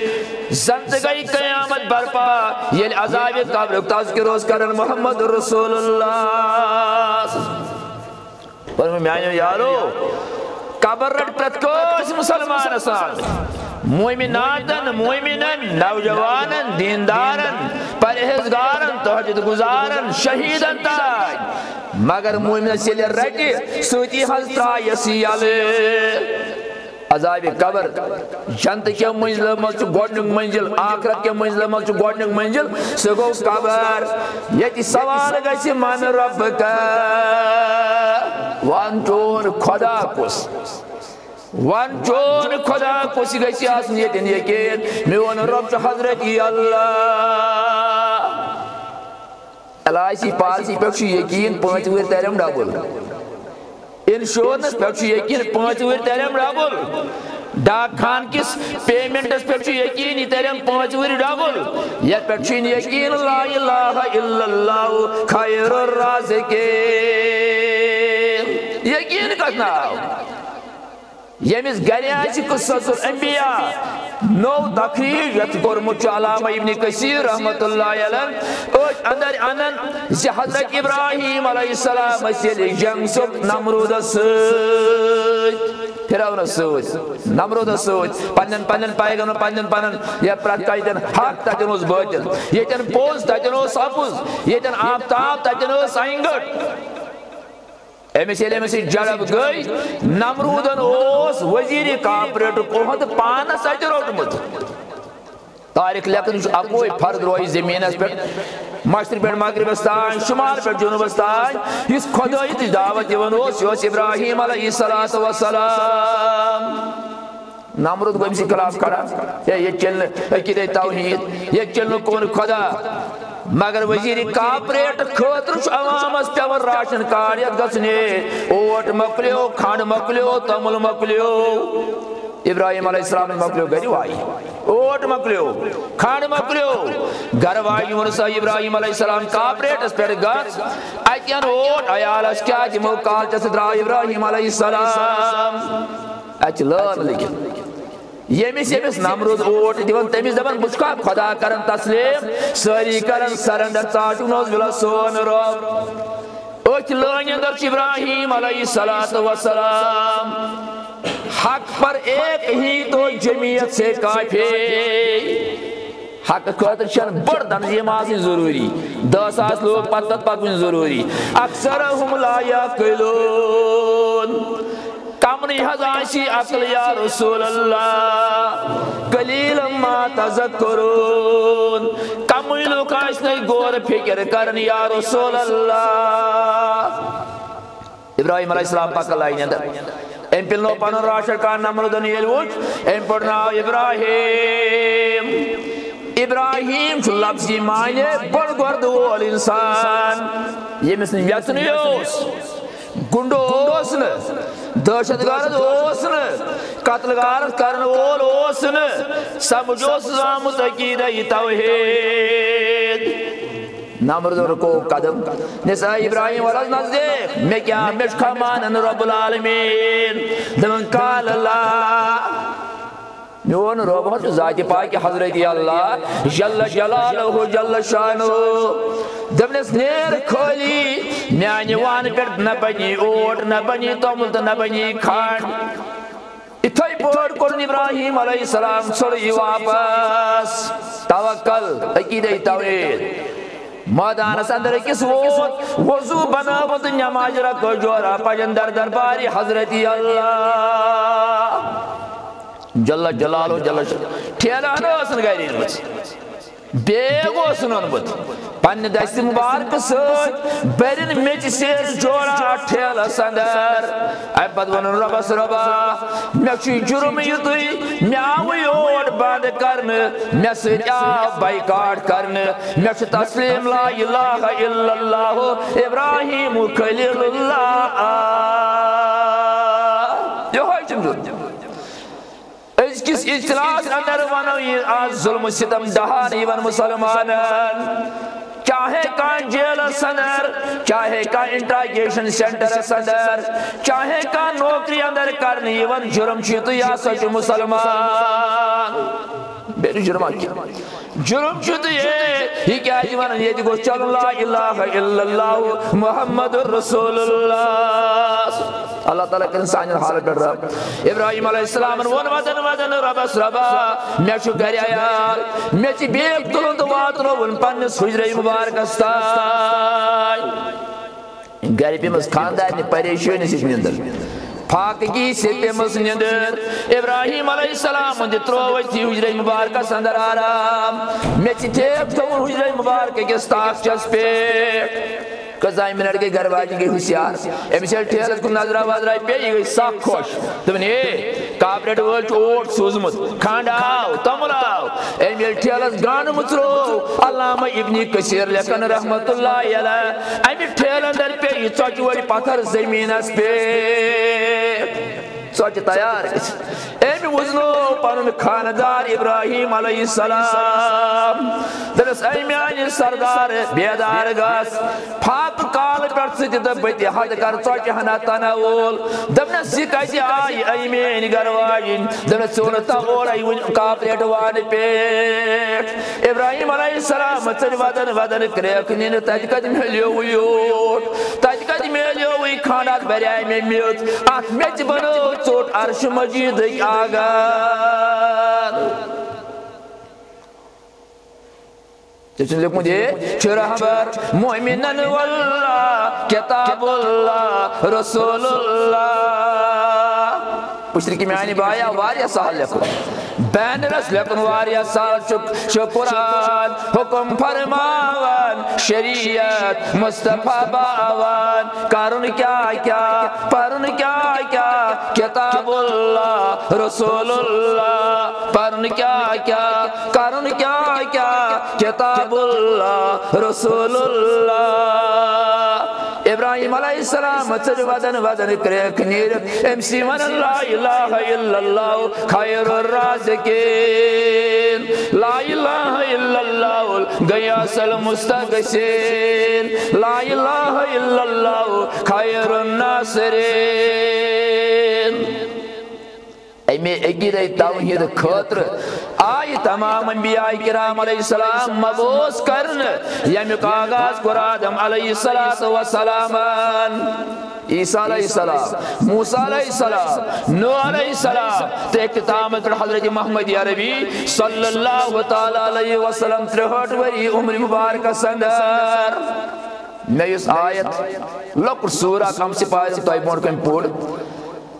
زند گئی قیامت برپا یل عذاب قبر تذکر اس کرن محمد رسول اللہ پر میں آئیو یارو قبر رٹ پرت کوش مسلمان سان مومناتن مومنن نوجوانن دیندارن پرہیزگارن تہجد گزارن شہیدن تاج مگر مومن سیلی رٹی سوتی حضرت یسیال عذاب قبر جنت کے منزل ملچ گوڑنگ منزل آخرت کے منزل ملچ گوڑنگ منزل سگو قبر یتی سوال گیسی من رب کا وان چون خدا کس وان چون خدا کسی گیسی آسن یتن یکین میون رب حضرت اللہ LIC پالسی پکشی یقین 5 ور تیرم ڈبل انشورنس پکشی یقین 5 ور تیرم ڈبل ڈاک خان کس پیمنٹس پکشی یقین تیرم 5 ور ڈبل یہ پکشی یقین لا الہ الا اللہ خیر الرازقین یقین کرنا یمس گریاچ قصص الانبیاء نو تخریج یت کورمت علامہ ابن کثیر رحمت اللہ علیہ اندر انن حضرت ابراہیم علیہ السلام سیلی جنگ سب نمرود سوچ پھراؤن سوچ نمرود سوچ پنن پنن پائگن پنن یہ پرت کائدن حق تجن اس باطل یتن پوز تجن اس اپوز یتن آفتاب تجن اس آئنگٹ ایمیسی جڑب گئی نمرودن اوس وزیر کارپوریٹ کوہد پانس اچ روٹمت تاریخ لیکن اکوئی فرد روئی زمین اس پر مشرق پر مغرب استان شمال پر جنوب استان اس خدای تی دعوت دیون اوس یوس ابراہیم علیہ السلام نمرود کو امسی خلاف کھڑا یہ چلن عقیدہ توحید یہ چلن کون خدا مگر وزیر کارپوریٹ خاطر عوام اس پیور راشن کارڈ یت گژھنی اوٹ مکلیو کھنڈ مکلیو تمل مکلیو ابراہیم علیہ السلام مکلیو گھر وائی اوٹ مکلیو کھنڈ مکلیو گھر وائی ورسا ابراہیم علیہ السلام کارپوریٹ اس پر گھر اتین اوٹ عیال اس کیا جمو کال چس درا ابراہیم علیہ السلام اچ لان لیکن یمس نمرود اوٹ دیون تمس دپان بچھا خدا کرن تسلیم ساری کرن سرنڈر ژاٹو نوز بلا سون رب اچ لان اندر ابراہیم علیہ السلام حق پر ایک ہی تو جمعیت سے کافی حق خاطر چھ بڑ تنظیم آسن ضروری 10,000 لوگ پتت پکن ضروری اکثرهم لا یعقلون کمنی حضاشی عقل یا رسول اللہ قلیل ما تذکرون کمی لوگ آشنی گور فکر کرن یا رسول اللہ ابراہیم علیہ السلام پاک اللہ اندر ام پلنو پانو راشر کان نمردن یلوچ ام پڑنا ابراہیم چھ لفظی معنی بڑ گردول انسان یہ مثل یتنیوس گنڈو اوسن دہشت گرد اوسن قتل غارت کرن وول اوسن سمجھوس زامت عقیدہ توحید نمرد رکو قدم نساء ابراہیم ولد نزدیک میں کیا مشکہ مانن رب العالمین دمن قال اللہ میون رب ذات پاک حضرت اللہ جل جلالہ جل شانہ دمنس نیر کھولی میانی وان پر نہ بنی اوٹ نہ بنی تمل نہ بنی کھانڈ اتھائی پوڑ کرن ابراہیم علیہ السلام چھوڑی واپس توکل عقیدہ توحید مادان اندر کس وضو بناوت نماز رکھو جورا پجن درباری حضرت اللہ جل جلالو جل ٹھیلانو اسن گیرین بیگ اوٚنمُت پننہِ دستہِ مُبارکہٕ سۭتۍ بٔرِن میٚژِ سیز جورا ٹھیلس اندر امہِ پتہٕ ووٚنُن رۄبس رۄبا مےٚ چھُ جُرم یُتُے مےٚ آوٕ یور بنٛد کرنہٕ مےٚ سۭتۍ آو بایکاٹ کرنہٕ مےٚ چھُ تسلیٖم لا اِلٰہَ اِلَّا اللہُ ابراہیٖم خلیٖل اللہ یِہوٚے چھُم جُرم أزکِس اجتماعس اندر ونو یہ آز ظلم ستم دہان یِوان مسلمانن چاہے کان جیلس اندر چاہے کان انٹراگیشن سینٹرس اندر چاہے کان نوکری اندر کرنے یِوان جرم چھُ تہٕ یہِ ہسا چھُ مسلمان بیٚیہِ جرم جرم چھُ تہٕ یہِ کیٛازِ ونان ییٚتہِ گوٚژھ چلُن لا الہ الا اللہ محمد رسول اللہ اللہ تعالیٰ کٔرِن سانٮ۪ن حالن پٮ۪ٹھ رحم ابراہیم علیہ السلامن ووٚن ودن ودن رۄبس رۄبا مےٚ چھُ گرِ عیال مےٚ چھِ بیگ تُلُن تہٕ واتنووُن پننِس حُجرے مُبارکس تانۍ گرِ پیٚمٕژ خاندارنہِ پریشٲنی سۭتۍ نِندٕر فاقگی سے پیمس نندر ابراہیم علیہ السلام دِ تروو أتھی حجرے مبارکس اندر آرام مےٚ چھِ ٹھیپ تھوٚوُن حجرے مبارکہٕ کِس تاخچس پٮ۪ٹھ کٔژتام منٹ گٔے گرٕ واجنہِ گٔے ہوشیار أمِس ییٚلہِ ٹھیلس کُن نظرا وظرا پیٚیہِ یہِ گٔے سکھ خۄش دوٚپُن ہے کاپریٹ وٲلۍ چھُ اوٹ سوٗزمُت کھنٛڈ آو توٚمُل آو أمۍ ییٚلہِ ٹھیلس گانہٕ مُژروو علامہ ابنِ کثیٖر لیکھن رحمتُ اللہ علیہ امہِ ٹھیلہٕ اندر پیٚیہِ ژۄچہِ وٲلۍ پتھر زٔمیٖنس پٮ۪ٹھ ژۄچہِ تیار گٔژھِتھ أمۍ وُزنو پنُن خاندار ابراہیم علیہ السلام دوٚپنس اے میانہِ سردار بیدار گژھ فاقہٕ کالہٕ پٮ۪ٹھ ژٕ تہِ تہٕ بہٕ تہِ حد کر ژۄچہِ ہنا تناوُل دوٚپنس یہِ کتہِ آیہِ اے میٲنۍ گرٕ واجِنۍ دوٚپنس ژٕ ووٚنُتھ اورے وُنہِ کاپریٹ وانہٕ پٮ۪ٹھ ابراہیم علیہ السلام ژٔلۍ ودن ودن کرٛیکھ نِنہٕ تتہِ کتہِ میلیووٕ یوٗت تتہِ کتہِ میلیووٕے کھنٛڈ اتھ بریے مےٚ میٚژ اتھ میٚژِ بنٲو ژوٚٹ عرشہِ مجیٖدٕکۍ آنگن ژےٚ چھُ لیوٚکھمُت یہِ چھُ رہبر مومِنن واللہ کتاب اللہ رسول اللہ پُشرِکہِ میانہِ بایا واریاہ سہل لیکھُن بینرس لیکھُن واریاہ سہل چھُ قرآن حُکم فرماوان شریعت مصطفیٰ باوان کرُن کیٛاہ کیٛاہ پرُن کیٛاہ کیٛاہ کتاب اللہ رسول اللہ پرُن کیٛاہ کیٛاہ کرُن کیٛاہ کیٛاہ کتاب اللہ رسول اللہ ابراہیم علیہ السلام ژٔلۍ ودن ودن کرٛیکھ نیٖرِتھ أمسٕے ونان لا الہ الا اللہ خیر الرازقین لا الہ الا اللہ غیاث المستغیثین لا الہ الا اللہ خیر الناصرین امی عقیدہ توحید خاطر آئی تمام انبیاء کرام علیہ السلام مبعوث کرن یمیُک آغاز کوٚر آدم علیہ السلام عیسیٰ علیہ السلام موسیٰ علیہ السلام نوح علیہ السلام تہٕ اختتامس پٮ۪ٹھ حضرت محمد عربی صلی اللہ تعالیٰ علیہ وسلم 63 ؤری عمر مبارکس اندر مےٚ یُس آیت لۄکُٹ سوٗرہ کم سِپاہہِ تۄہہِ برونٛٹھ کَنہِ پوٚر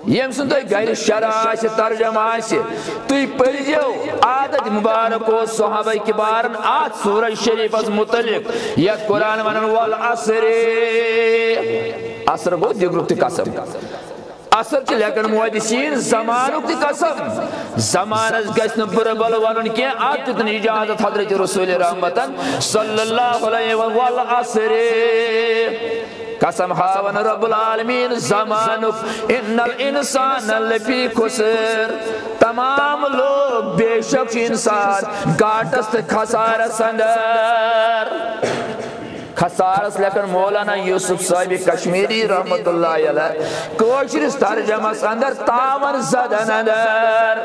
یم سن تُہۍ گرِ شرح آسہِ ترجمہ آسہِ تُہۍ پٔرزیو عادت مبارک اوس صحابہ کبارن اتھ سورہ شریفس متعلق یتھ قرآن ونان والعصر عصر گوٚو دِگرُک تہِ قسم عصر چھِ لیکھان محدثیٖن زمانُک تہِ قسم زمانس گژھِ نہٕ بُرٕ بل ونُن کینٛہہ اتھ دیُتن اجازت حضرت رسول رحمتن صلی اللہ علیہ والعصر قسم ہاون رب العالمین زمانک ان الانسان لفی خسر تمام لوگ بے شک انسان گاٹس تہٕ خسارس اندر خسارس لیکن مولانا یوسف صاحب کشمیری رحمت اللہ علیہ کٲشرِس ترجمس اندر تاون زدن اندر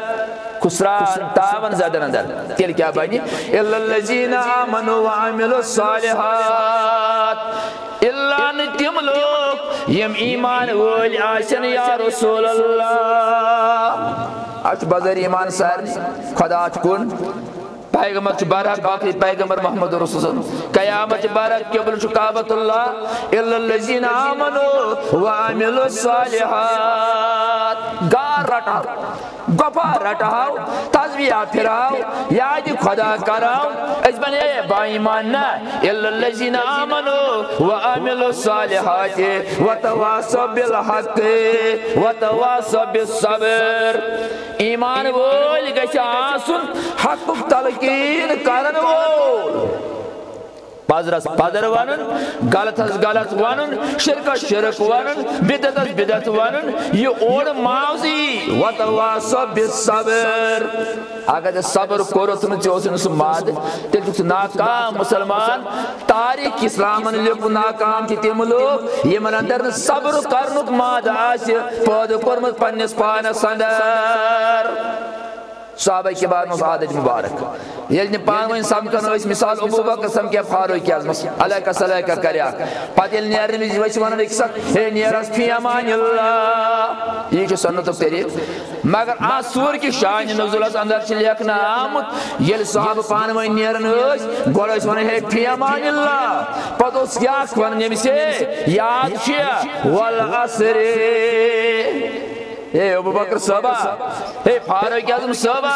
خسران تاون زدن اندر تیٚلہِ کیٛاہ بنہِ الا الذین آمنوا وعملوا الصالحات اللہ نہٕ تِم لوگ یم ایمان وٲلۍ آسن یا رسول اللہ اتھ چھُ بظٲہر ایمان سارنٕے خۄدا کُن پیغمبر چھُ برحق باقٕے پیغمبر محمد رسول قیامت چھِ برحق قبل چھُ کعبۃ اللہ الا الذین آمنوا وعملوا الصالحات گار رٹاو گفا رٹاو تزویہ پھراو یاد خدا کراو اس بنے با ایمان نا الا الذین آمنوا وعملوا الصالحات وتواصوا بالحق وتواصوا بالصبر ایمان وول گژھِ آسُن حقُک تلقین کرن وول پزرس پزر ونن غلطس غلط ونن شرکس شرک ونن بدعتس بدعت ونن یہ اوڑ معاوضی وتواصوا بالصبر اگر صبر کورت نہ سہ ماد تیل چھ ناکام مسلمان تاریخ اسلام لپ ناکام تم لوگ یمن اندر صبر کرنک ماد آس پید کورمت پنس پانس اندر صحابہ کے بعد میں عادت مبارک یل پان ون سمکن مثال ابو بکر سمکے فاروق اعظم علیہ صلیہ کریا پتہ یل نیرن وچ ونن ایک ساتھ ہے نیرس فی امان اللہ یہ چھ سنت طریق مگر آسور کی شان نزولس اندر چھ لیکھنا آمت یل صحابہ پان ون نیرن گوڑ ون ہے فی امان اللہ پتہ اس کیا ون نمی سے یاد چھ والعصر اے ابو بکر صحابہ اے فاروق اعظم صحابہ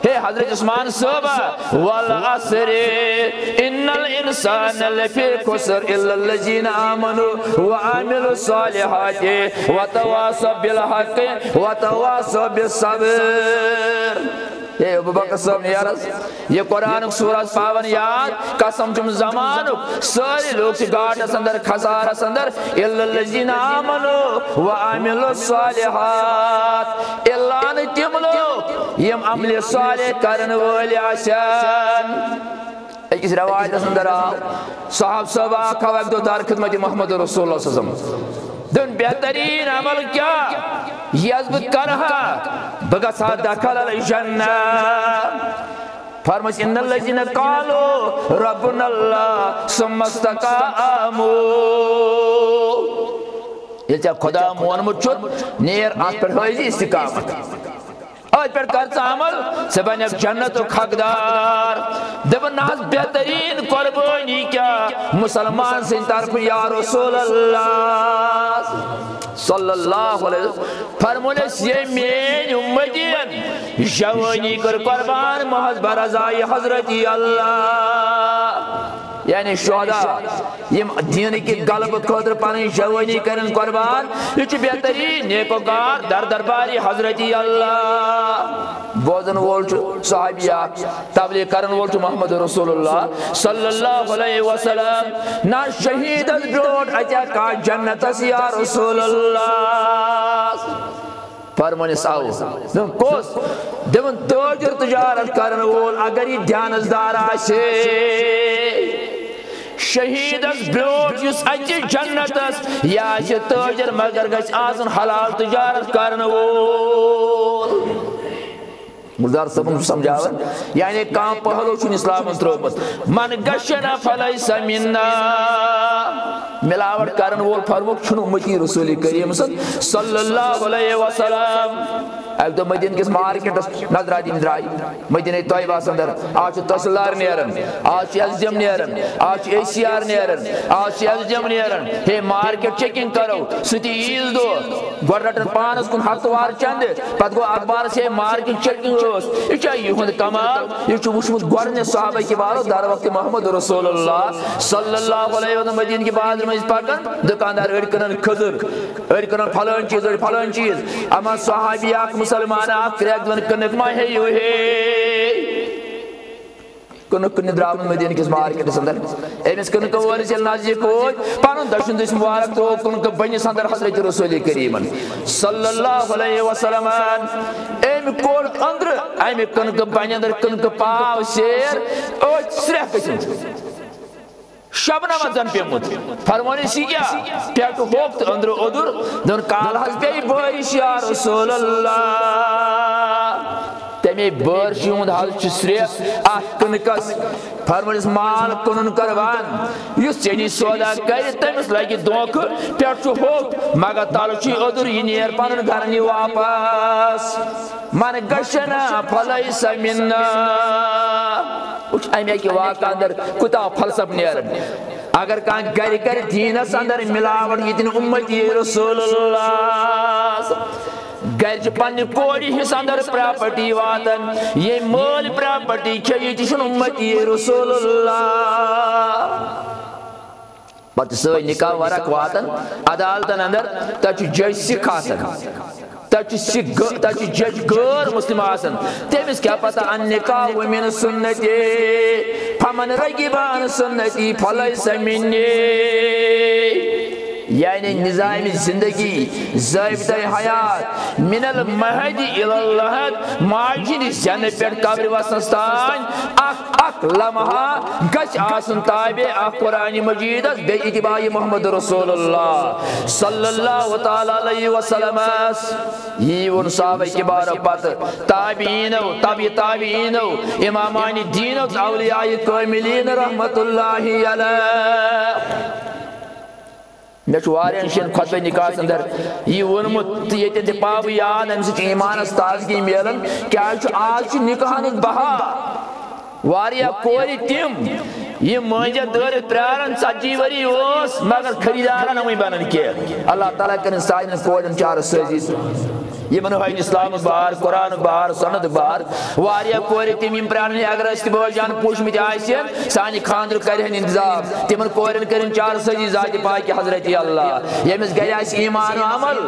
اے حضرت عثمان صحابہ والعصر ان الانسان لفی خسر الا الذین آمنوا وعملوا الصالحات وتواصوا بالحق وتواصوا بالصبر اے ابو بکر صاحب نیارس یہ قرآن سورہ پاون یاد قسم چم زمانک ساری لوگ سے گاٹس اندر خسارس اندر الا الذین آمنوا وعملوا الصالحات اللہ نے تم لوگ یم عمل صالح کرن ولی آسان ایک روایت اندر صاحب صاحب آقا ایک دو دار خدمت محمد رسول اللہ صلی اللہ علیہ وسلم دن بہترین عمل کیا یزبت کرہا بگسا دخل الجنہ فرمس ان الذین قالوا ربنا اللہ ثم استقاموا یہ چاہ خدا مونمت چھت نیر آس پر ہوئی استقامت آج پر کرتا عمل سے بنے جنت و حقدار دبن ناز بہترین قربانی کیا مسلمان سے طرف یا رسول اللہ صلی اللہ علیہ وسلم فرمولس یہ مین امتین جوانی کر قربان محض برضائے حضرت اللہ یعنی شہداء یہ دین کی غلب خاطر پانی جوانی کرن قربان یہ بہترین نیکوکار در درباری حضرت اللہ بوزن وول صحابیہ تبلیغ کرن وول محمد رسول اللہ صلی اللہ علیہ وسلم نا شہید بروٹ اچھا کا جنت یا رسول اللہ فرمانی ساو دن کوس دن تاجر تجارت کرن وول اگر یہ دیانتدار آسے شہید بروٹ یس اچھی جنتس یا تاجر مگر گژھِ آسن حلال تجارت کرن وول مردار صاحب سمجھاون یعنی کام پہلو چھن اسلام ترومت من گشنا فلیس منا ملاوٹ کرن وول فرموک چھن امتی رسول کریم صلی اللہ علیہ وسلم ایک دو مدینہ کس مارکیٹس نظر آدم درائی مدینہ طیبہ اندر آج تحصیلدار نیرن آج ایس ڈی ایم نیرن آج اے سی آر نیرن آج ایس ڈی ایم نیرن ہے مارکیٹ چیکنگ کرو ستی عیز دو گوڑ رٹن پانس کن ہفتوار چند پت گو اخبار سے مارکیٹ چیکنگ روز یہ چاہیے ہند کمال یہ چھ وشمت گوڑنے صحابہ کی بارو در وقت محمد رسول اللہ صلی اللہ علیہ وسلم مدینہ کی بازر میں اس پاکن دکاندار اڑکنن خضر اڑکنن پھلان چیز اور پھلان چیز اما صحابی آکھ مسلمان آکھ کریک دون کنک ماہ ہے یو ہے کنک کنی درامن مدینہ کس مارکیٹ سندر ایمس کنک وانی چل نازیک ہوئی پانون درشن دس مبارک تو کنک بنی سندر حضرت رسول کریم صلی اللہ علیہ وسلم ایم کور اندر ایم کنک بنی اندر کنک پاو سیر اوچ سرح کسن شبنہ مزن پیمت فرمانی سی کیا پیٹ ہوکت اندر ادر دن کال حض پی بارش یا رسول اللہ تمی بارشی ہند حض چسری آت کنکس فرمانیس مال کنن کروان یس چینی سودا کر تمس لگی دونک پیٹ ہوکت مگر تالچی ادر یہ نیر پانن گھرنی واپس من گشنا فلیس منا اچھ ایمی کی واقع اندر کتا فلسف نیرن اگر کان گری کر دینس اندر ملاوٹ یہ دن امتی رسول اللہ گھر پنہ کوڑی حصہ اندر پراپرٹی واتن یہ مال پراپرٹی یہ امتی رسول اللہ پتہ سی نکاح ورق واتن عدالتن اندر تک جج سکھ آسان تک جج غیر مسلم آسان تمس کیا پتہ ان نکاح من سنتی فمن رغب عن سنتی فلیس منی یعنی نظام زندگی ضابطہ حیات من المہد الی اللحد ماجد زن پہ قبر وسنس تان اک لمحہ گچ آسن تابع اک قرآن مجید بے اتباع محمد رسول اللہ صلی اللہ تعالی علیہ وسلم یہ ان صحابہ کبار پت تابعینو تبع تابعینو امامان دین اولیاء کاملین رحمت اللہ علیہ میں وارین شن خطبہ نکاح اندر یہ ونمت یہ پاب یاد ام سے ایمانس تازگی ملن کیا آج نکاحن بہا واریا کوری تم یہ مانجا دور پرارن 40 وری اس مگر خریدارن ہمیں بنن کے اللہ تعالیٰ کرن سائن کورن چار سازی یہ منو ہے اسلام بار قرآن بار سنت بار واریا کوری تم یم پرانن اگر اس بو جان پوچھ مت آسن سانی خاندر کرن انتظام تمن کورن کرن چار سازی ذات پاک حضرت اللہ یمس گری اس ایمان و عمل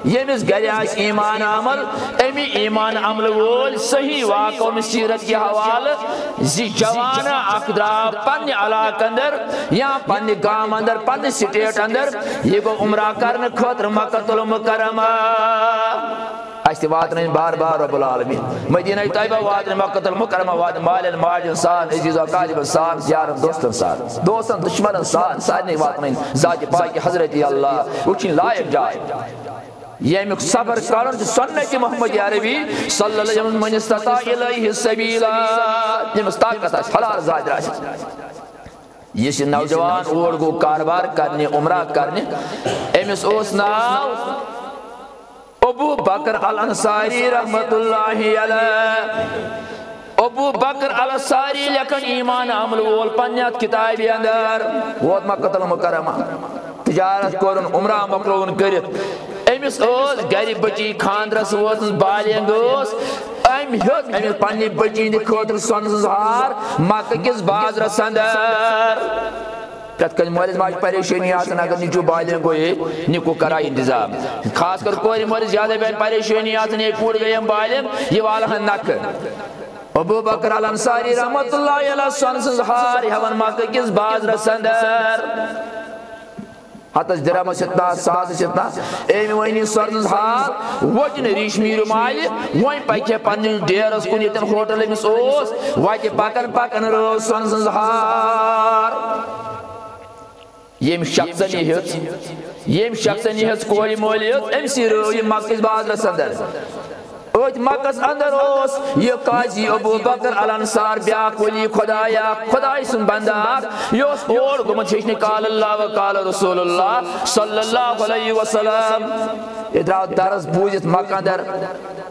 یمس گری اس ایمان و عمل امی ایمان عمل وول صحیح واقع سیرت کے حوالہ زی جوانا اقدرا پن علاقہ اندر یا پن گام اندر پن سٹیٹ اندر یہ گو عمرہ کرن خاطر مکہ المکرمہ اس واتن بار بار رب العالمین مدینہ طیبہ واتن مکہ المکرمہ واتن مال ماجن سان عزیز و قالب سان یارن دوستن سان دوستن دشمنن سان سارے واتن ذات پاک حضرت اللہ وچن لائق جائے یہ مک صبر کرن سنت محمد عربی صلی اللہ علیہ وسلم من استطاع الیہ السبیل یہ مستاقت حلال زاد راش یہ نوجوان اور گو کاروبار کرنے عمرہ کرنے امس اوس ناو ابو بکر الانصاری رحمت اللہ علیہ ابو بکر الانصاری لکن ایمان عمل وول پنیات کتابی اندر ووت مکہ المکرمہ تجارت کورن عمرہ مکلون کرت امس اوس گھر بچی خاندرس ووتس بالینگ اوس ام ہیوت امس پنی بچی ہند خاطر سون سنز ہار مکہ کس بازرس اندر پرت کن مالس ماج پریشانی آسان اگر نیچو بالین گوئے نکو کرا انتظام خاص کر کوئی مالس زیادہ بین پریشانی آسان ایک پوڑ گئے بالین یہ والا ہن نک ابو بکر الانصاری رحمت اللہ علیہ سون سنز ہار ہون مکہ کس بازرس اندر ہتس درم ستنا ساز ستنا ایمی وینی سرنز ہار وجن ریشمی رمالی وین پاکے پنن ڈیرس کن یتن ہوٹل امس اوس واجی پاکن پاکن رو سرنز ہار یم شخصنی ہت کوری مولی ہت امسی رو یم مکس بازرس اندر اوت مکس اندر اوس یہ قاضی ابو بکر الانصار بیاک ولی خدایا خدای سن بندار یوس اور گمت ہشنی قال اللہ و قال رسول اللہ صلی اللہ علیہ وسلم ادراؤ درس بوجت مکہ اندر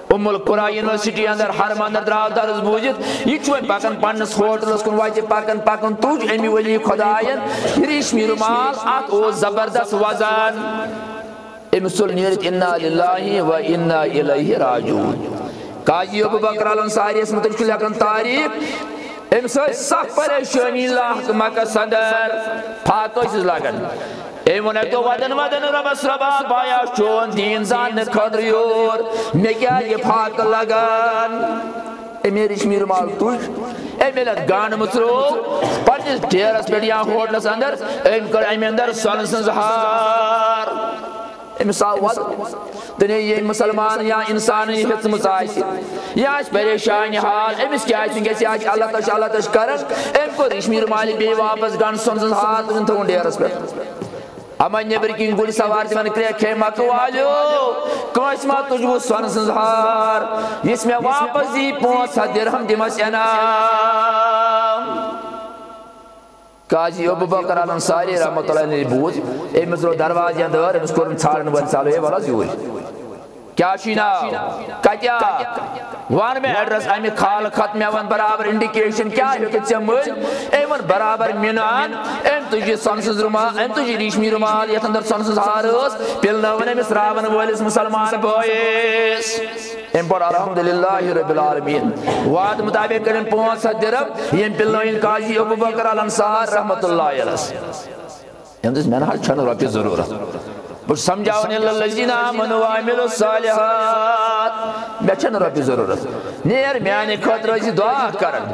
ام القرآن یونیورسٹی اندر حرم اندر دراؤ درس بوجت یہ چوئے پاکن پانس ہوٹلس کن واجی پاکن توج امی ولی خداین ریشمی رمال آت او زبردست وزن امسل نیرت انا للہ و انا الیہ راجعون قاضی ابو بکر الانصاری اس متعلق لکن تاریخ امسل سخت پریشانی لاحق مکہ سندر پاکوش لگن ایمون ایک تو ودن ربس ربا بایا چون دین زان خدر یور میں کیا یہ پاک لگن امی ریشمی رمال توش امی لت گان مصرو پنجس ڈیرس پیڑیاں ہوٹلس اندر ام کر امی اندر سنسن زہار مثال وقت دنیا یہ مسلمان یا انسان حفظ مسائش یا پریشانی حال امس کیا گیس اللہ تش کرن ام کو ریشمی رمالی بے واپس گن سن ہاتھ تھون ڈیرس پہ اما نیبر کن گل سوار تمن کرے خیمہ والو کس ما تجو سن ہار اس میں واپس دی 500 درہم دمس انعام قاضی ابو بکر الانصاری رحمت اللہ نے بوجھ امس رو دروازے اندر امس کورن ژھارن ون سالو اے والا زیور کیا چھی ناو کتیا وان میں ایڈریس امی خال خط میں ون برابر انڈیکیشن کیا ہے کہ چمل ایون برابر مینان ایم تجی سنسز رومال ایم تجی ریشمی رومال یت اندر سنسز ہارس پلنونے میں سراون والس مسلمان بوئیس ام پر الحمدللہ رب العالمین وعد مطابق کرن 500 درم یم پلنوین قاضی ابو بکر الانصار رحمت اللہ علیہ یم دس میں ہر چھن رب ضرورت بس سمجھاؤن الذین آمنوا وعملوا الصالحات میں چھن رب ضرورت نیر میانی خاطر اسی دعا کرن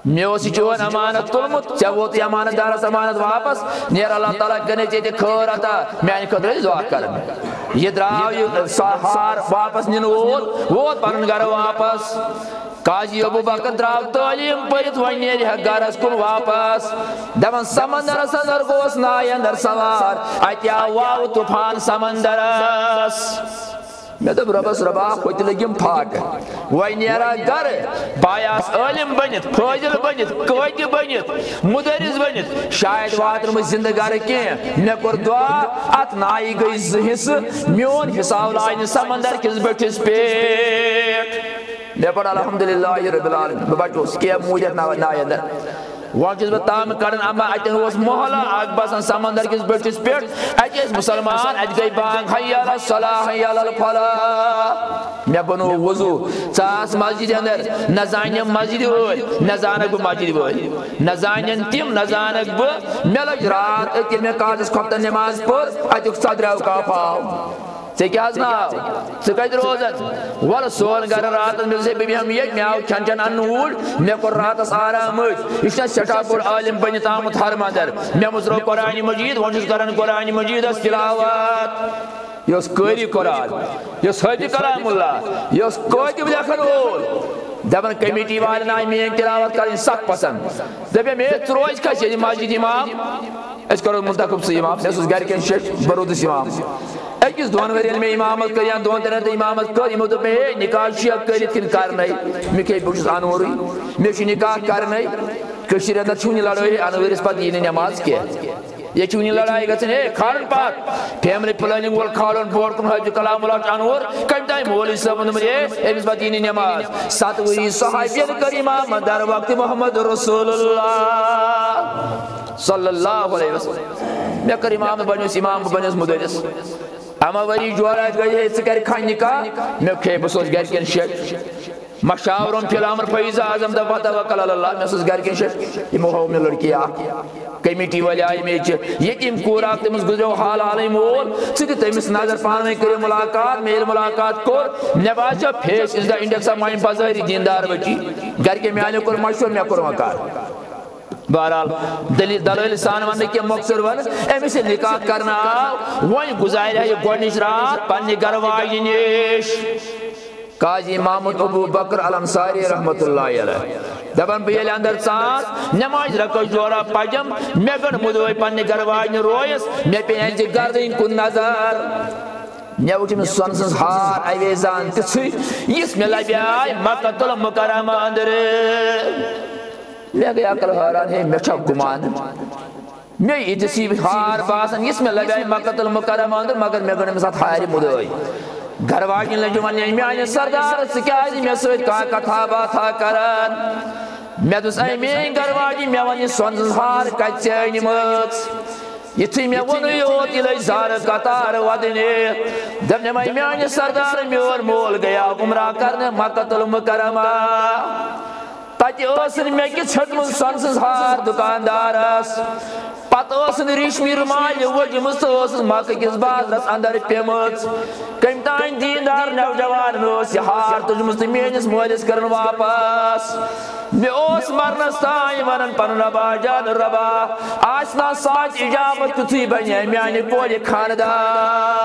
میں اسی چون امانت تلمت چاہ ووتی امانت دارس امانت واپس نیر اللہ تعالیٰ کنے چیتے کھر آتا میانی خاطر اسی دعا کرن یہ دراؤ یہ سہار واپس نین ووت پرن گھر واپس قاضی ابو بکر دراؤ تعلیم پرت ونیر گھرس کن واپس دمن سمندرس اندر گوس نائی اندر سوار اتیا واو طوفان سمندرس میں دب ربس ربا خوت لگیم پھاٹ وی نیرا گر بایاس عالم بنت فاضل بنت قاضی بنت مدرس بنت شاید واتر میں زندہ گر کی میں کور دعا ات نائی گئی زہس میون حساب لائن سمندر کس بٹھس پیٹ میں پڑھ الحمدللہ رب العالمین بچو سکیا موجت نائی اندر وان چیز بتام کرن اما اتن اس محلہ آگ باسن سمندر کس بٹھس پیٹ اچھے مسلمان اچھ گئی بانگ حی علی الصلاح حی علی الفلاح میں بنو وضو چاس مسجد اندر نزانیم مسجد ہوئی نزانک بو مسجد ہوئی نزانین تیم نزانک بو میں لگ رات اکی میں کاجس کھپتا نماز پر اتک صدر کا پاؤ سے کیا ناو سے کت روزت ول سون گر رات میں سے بی ہم یک میاو کھن چن انور میں کور رات آرام اس نے سٹا بڑ عالم بنت آمد ہر مندر میں مزرو قرآن مجید ونجس کرن قرآن مجید اس تلاوت یس قاری قرآن یس حج کلام اللہ یس کوتب لکھن وول دبن کمیٹی والن آئی میں تلاوت کریں سخت پسند دبے میں تروز کھسے مسجد امام اس کرو منتخب سے امام میں اس گھر کے شیخ برودس امام اکس دون ورین میں امامت کر یا دون ترین امامت کر امو تو میں نکاح شیعہ کریت کن کرنائی میں کئی بکشت انوری میں چھ نکاح کرنائی کشیر اندر چھونی لڑوئی انور اس پاک یہ نماز کیا یہ چھونی لڑائی گا سنے کھارن پاک فیملی پلاننگ وال کھارن بورد کن حج کلام اللہ انور کم ٹائم مولی صاحب نمبر یہ اس پاک یہ نماز ساتوری صحابیت کریمہ مدار وقت محمد رسول اللہ صلی اللہ علیہ وسلم میں کر امام بنیس امام بنیس مدرس اما وری جوارات گئی ہے سکر کھان نکاح میں کھے بسوس گر کن شک مشاورون فی الامر فیض اعظم دفع توکل اللہ میں سوس گر کن شک یہ موہو میں لڑکی آ کمیٹی والی آئی میں یتیم کورا تمس گزرو حال علی مول سکر تمس نظر پانویں کرے ملاقات میل ملاقات کور نباشا face is the index of mind بازاری دیندار بچی گر کے میں آنے کر مشور میں کر مکار بہرحال دلیل سان وننے کے مقصر ون امی سے نکاح کرنا وہی گزار ہے یہ گوڑنش رات پنی گروائی نیش قاضی محمد ابو بکر الانصاری رحمت اللہ علیہ دبن بیل اندر سانس نماز رکھو جورا پجم میں گن مدوئی پنی گروائی رویس میں پینچ گردین کن نظر میں وچھ میں سنسنس ہار ایویزان کسی اس میں لبی آئی مکت المکرم اندر میں گیا کل حیران ہے میں چھپ گمان میں اتسی ہار باسن اس میں لگائی مکت المکرم اندر مگر میں گنے میں ساتھ ہائری مدوئی گھر واقعی لجوان میں آنے سردار سکیازی میں سویت کہا کتھا باتھا کرن میں دوس ایمین گھر واقعی میں وانی سونزز ہار کچھینی مکس یہ تھی میں ونیوت الی زار قطار ودنے دبنے میں آنے سردار میں اور مول گیا گمراہ کرنے مکت المکرمہ تاکہ اوسن میں کی چھٹمن سنسز ہار دکاندار اس پتہ اوسن ریشمی رمال وجمس اوسن مکہ کس بازرس اندر پیمت کم تائن دیندار نوجوان اوس یہ ہار تجمس میانس مولس کرن واپس میں اوس مرنس تائن ونن پن ربا جان ربا آسنا ساچ اجابت تھی بنیا میانی کولی خاندار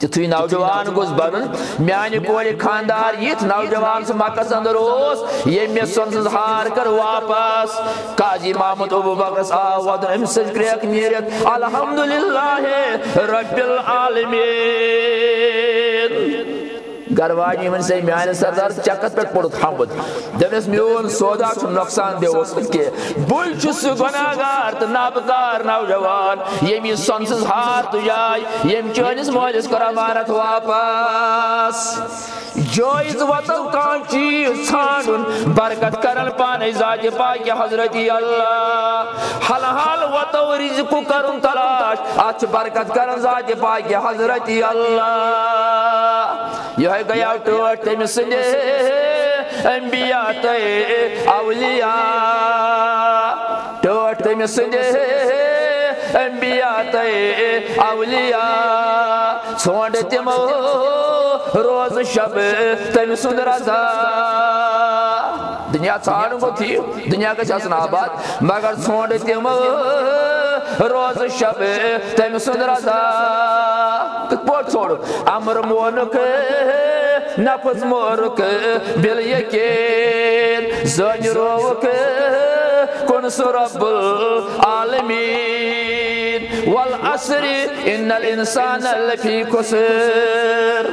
تھی نوجوان گوز بنن میانی کولی خاندار یہ نوجوان سے مکہ اندر اوس یہ میں سنسز ہار کر واپس قاضی محمد ابو بکر آواد امسج کریک نیرت الحمدللہ رب العالمین گروانی من سے میان سردار چکت پہ پڑت حمد دمس میون سودا چھ نقصان دے اس کے بل چھس گناہگار تو نابکار نوجوان یمی سنسز ہار تو جائے یم چونس مولس کر امانت واپس جائز وطن کان چیز ژھانڈن برکت کرن پانے ذات پاک حضرت اللہ حل حال وطو رزق کرن تلاش اچھ برکت کرن ذات پاک حضرت اللہ یہ گیا ٹوٹ تمس انبیاء تے اولیاء ٹوٹ تمس انبیاء تے اولیاء ژھونڈ تمو روز شب تم سند رضا دنیا ژھانڈن گو تھی دنیا گژھِ آسُن آباد مگر ژھونڈ تم روز شب تم سند رضا کِتھ پٲٹھۍ ژھونڈُکھ امر مونُکھ نفس مورُکھ بِل یقیٖن زٲنۍ رووُکھ کُن سُہ رب العالمیٖن والعصر ان الانسان لفی خسر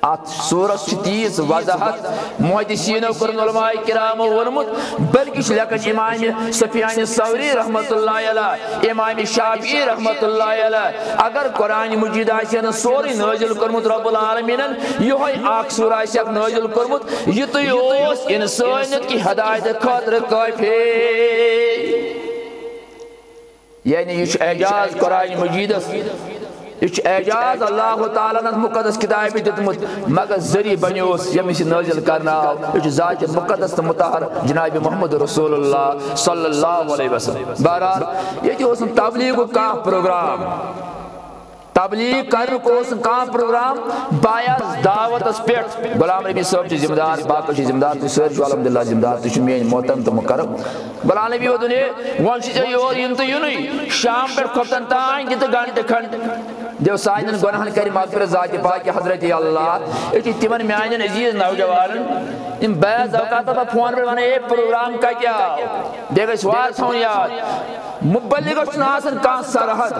ات سورت تیز وضاحت محدثینو کرن علماء کرام ونمت بلکہ لیکن امام سفیان ثوری رحمت اللہ علیہ امام شافعی رحمت اللہ علیہ اگر قرآن مجید آسن سوری نازل کرمت رب العالمین یہ اخ سور آسک نازل کرمت یہ تو انسانیت کی ہدایت خاطر کافی یعنی یہ اعجاز قرآن مجید یہ اعجاز اللہ تعالیٰ نے مقدس کتاب دتمت مگر ذریعہ بنیوس یمس نازل کرنا یہ ذات مقدس تو مطہر جناب محمد رسول اللہ صلی اللہ علیہ وسلم بہرحال یہ تبلیغ کا پروگرام تبلیغ کرن کو پروگرام باعث دعوت پیٹ غلام نبی صاحب ذمہ دار باقی ذمہ دار تو سر الحمدللہ ذمہ دار تو میری محترم تو مکرم غلام نبی ودن ون یور ین تو ین شام پہ کھوتن تان دت گھنٹہ کھنڈ دیو سائن گناہن کر مغفرت ذات پاک حضرت اللہ یہ تمن میان عزیز نوجوان یم بعض اوقات فون پہ ون یہ پروگرام کا کیا دیکھ وار تھون یاد مبلغ آسان کان سرحد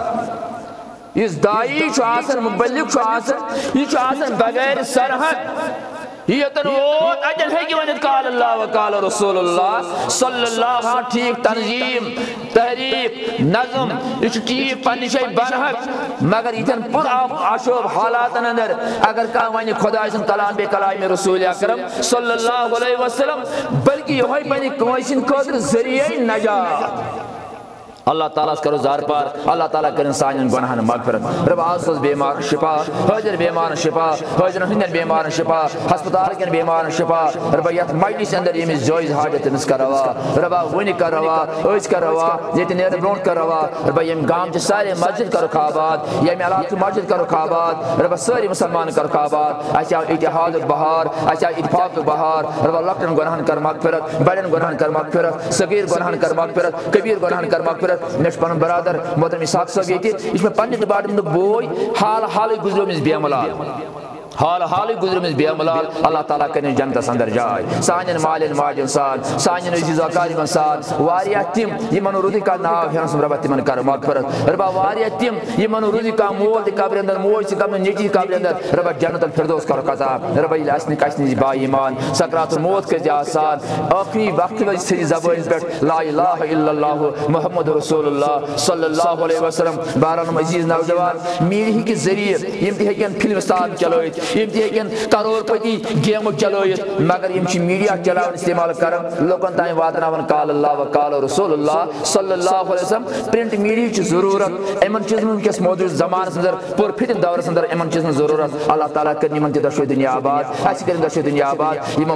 اس دائی آسان مبلغ آسان یہ بغیر سرحد یہ ووت اجل ہے کہ ونت قال اللہ وقال رسول اللہ صلی اللہ علیہ ٹھیک تنظیم تحریک نظم یہ ٹھیک پنہ شے برحق مگر یہ پر آشوب حالات اندر اگر کہاں ون خدا سن کلام بے کلام رسول اکرم صلی اللہ علیہ وسلم بلکہ یہ پنہ کٲنٛسہِ خٲطرٕ ذریعہ نجات اللہ تعالیٰ کرو زار پار اللہ تعالیٰ کرن سانین گناہن مغفرت رب آسوس بیمار شفا حاضر بیمار شفا حاضر ہندن بیمار شفا ہسپتال کن بیمار شفا رب یت مجلس اندر یمس جائز حاجت نس کروا رب ون کروا اس کروا یہ نیر برونٹ کروا رب یم گام چ سارے مسجد کرو آباد یم علاقہ مسجد کرو آباد رب ساری مسلمان کرو آباد اچھا اتحاد بہار اچھا اتفاق بہار رب لکٹن گناہن کر مغفرت بڑن گناہن کر مغفرت صغیر گناہن کر مغفرت کبیر گناہن کر مغفرت مش پن برادر محترم اسحاق صاحب یہ اس میں پنہ ڈپارٹمنٹ بوئی حال گزرو مس بے ملال حال گزرو مس بے ملال اللہ تعالیٰ کرن جنتس اندر جائے سانین مالین ماجن سان سانین عزیز اقاربن سان واریاہ تم یمن روزی کا ناو ہن سم رب تمن کر مغفرت رب واریاہ تم یمن روزی کا مول دی قبر اندر موج سی قبر نیچی قبر اندر رب جنت الفردوس کر قضا رب اسن کشنی با ایمان سکرات الموت کے آسان آخری وقت میں سی زبان پہ لا الہ الا اللہ محمد رسول اللہ صلی اللہ علیہ وسلم بہرحال عزیز نوجوان میڈیا کے ذریعے یم تہ ہیکن فلم سٹار چلائت یم تہ ہیکن کروڑ پتی گیم چلائت مگر یم میڈیا چلاون استعمال کرن لوکن تائیں واتناون قال اللہ و قال رسول اللہ صلی اللہ علیہ وسلم پرنٹ میڈیا کی ضرورت امن چیزن کس موجود زمانس اندر پر فتن دورس اندر امن چیزن ضرورت اللہ تعالیٰ کرن یمن تہ دشو دنیا آباد اس کرن دشو دنیا آباد یم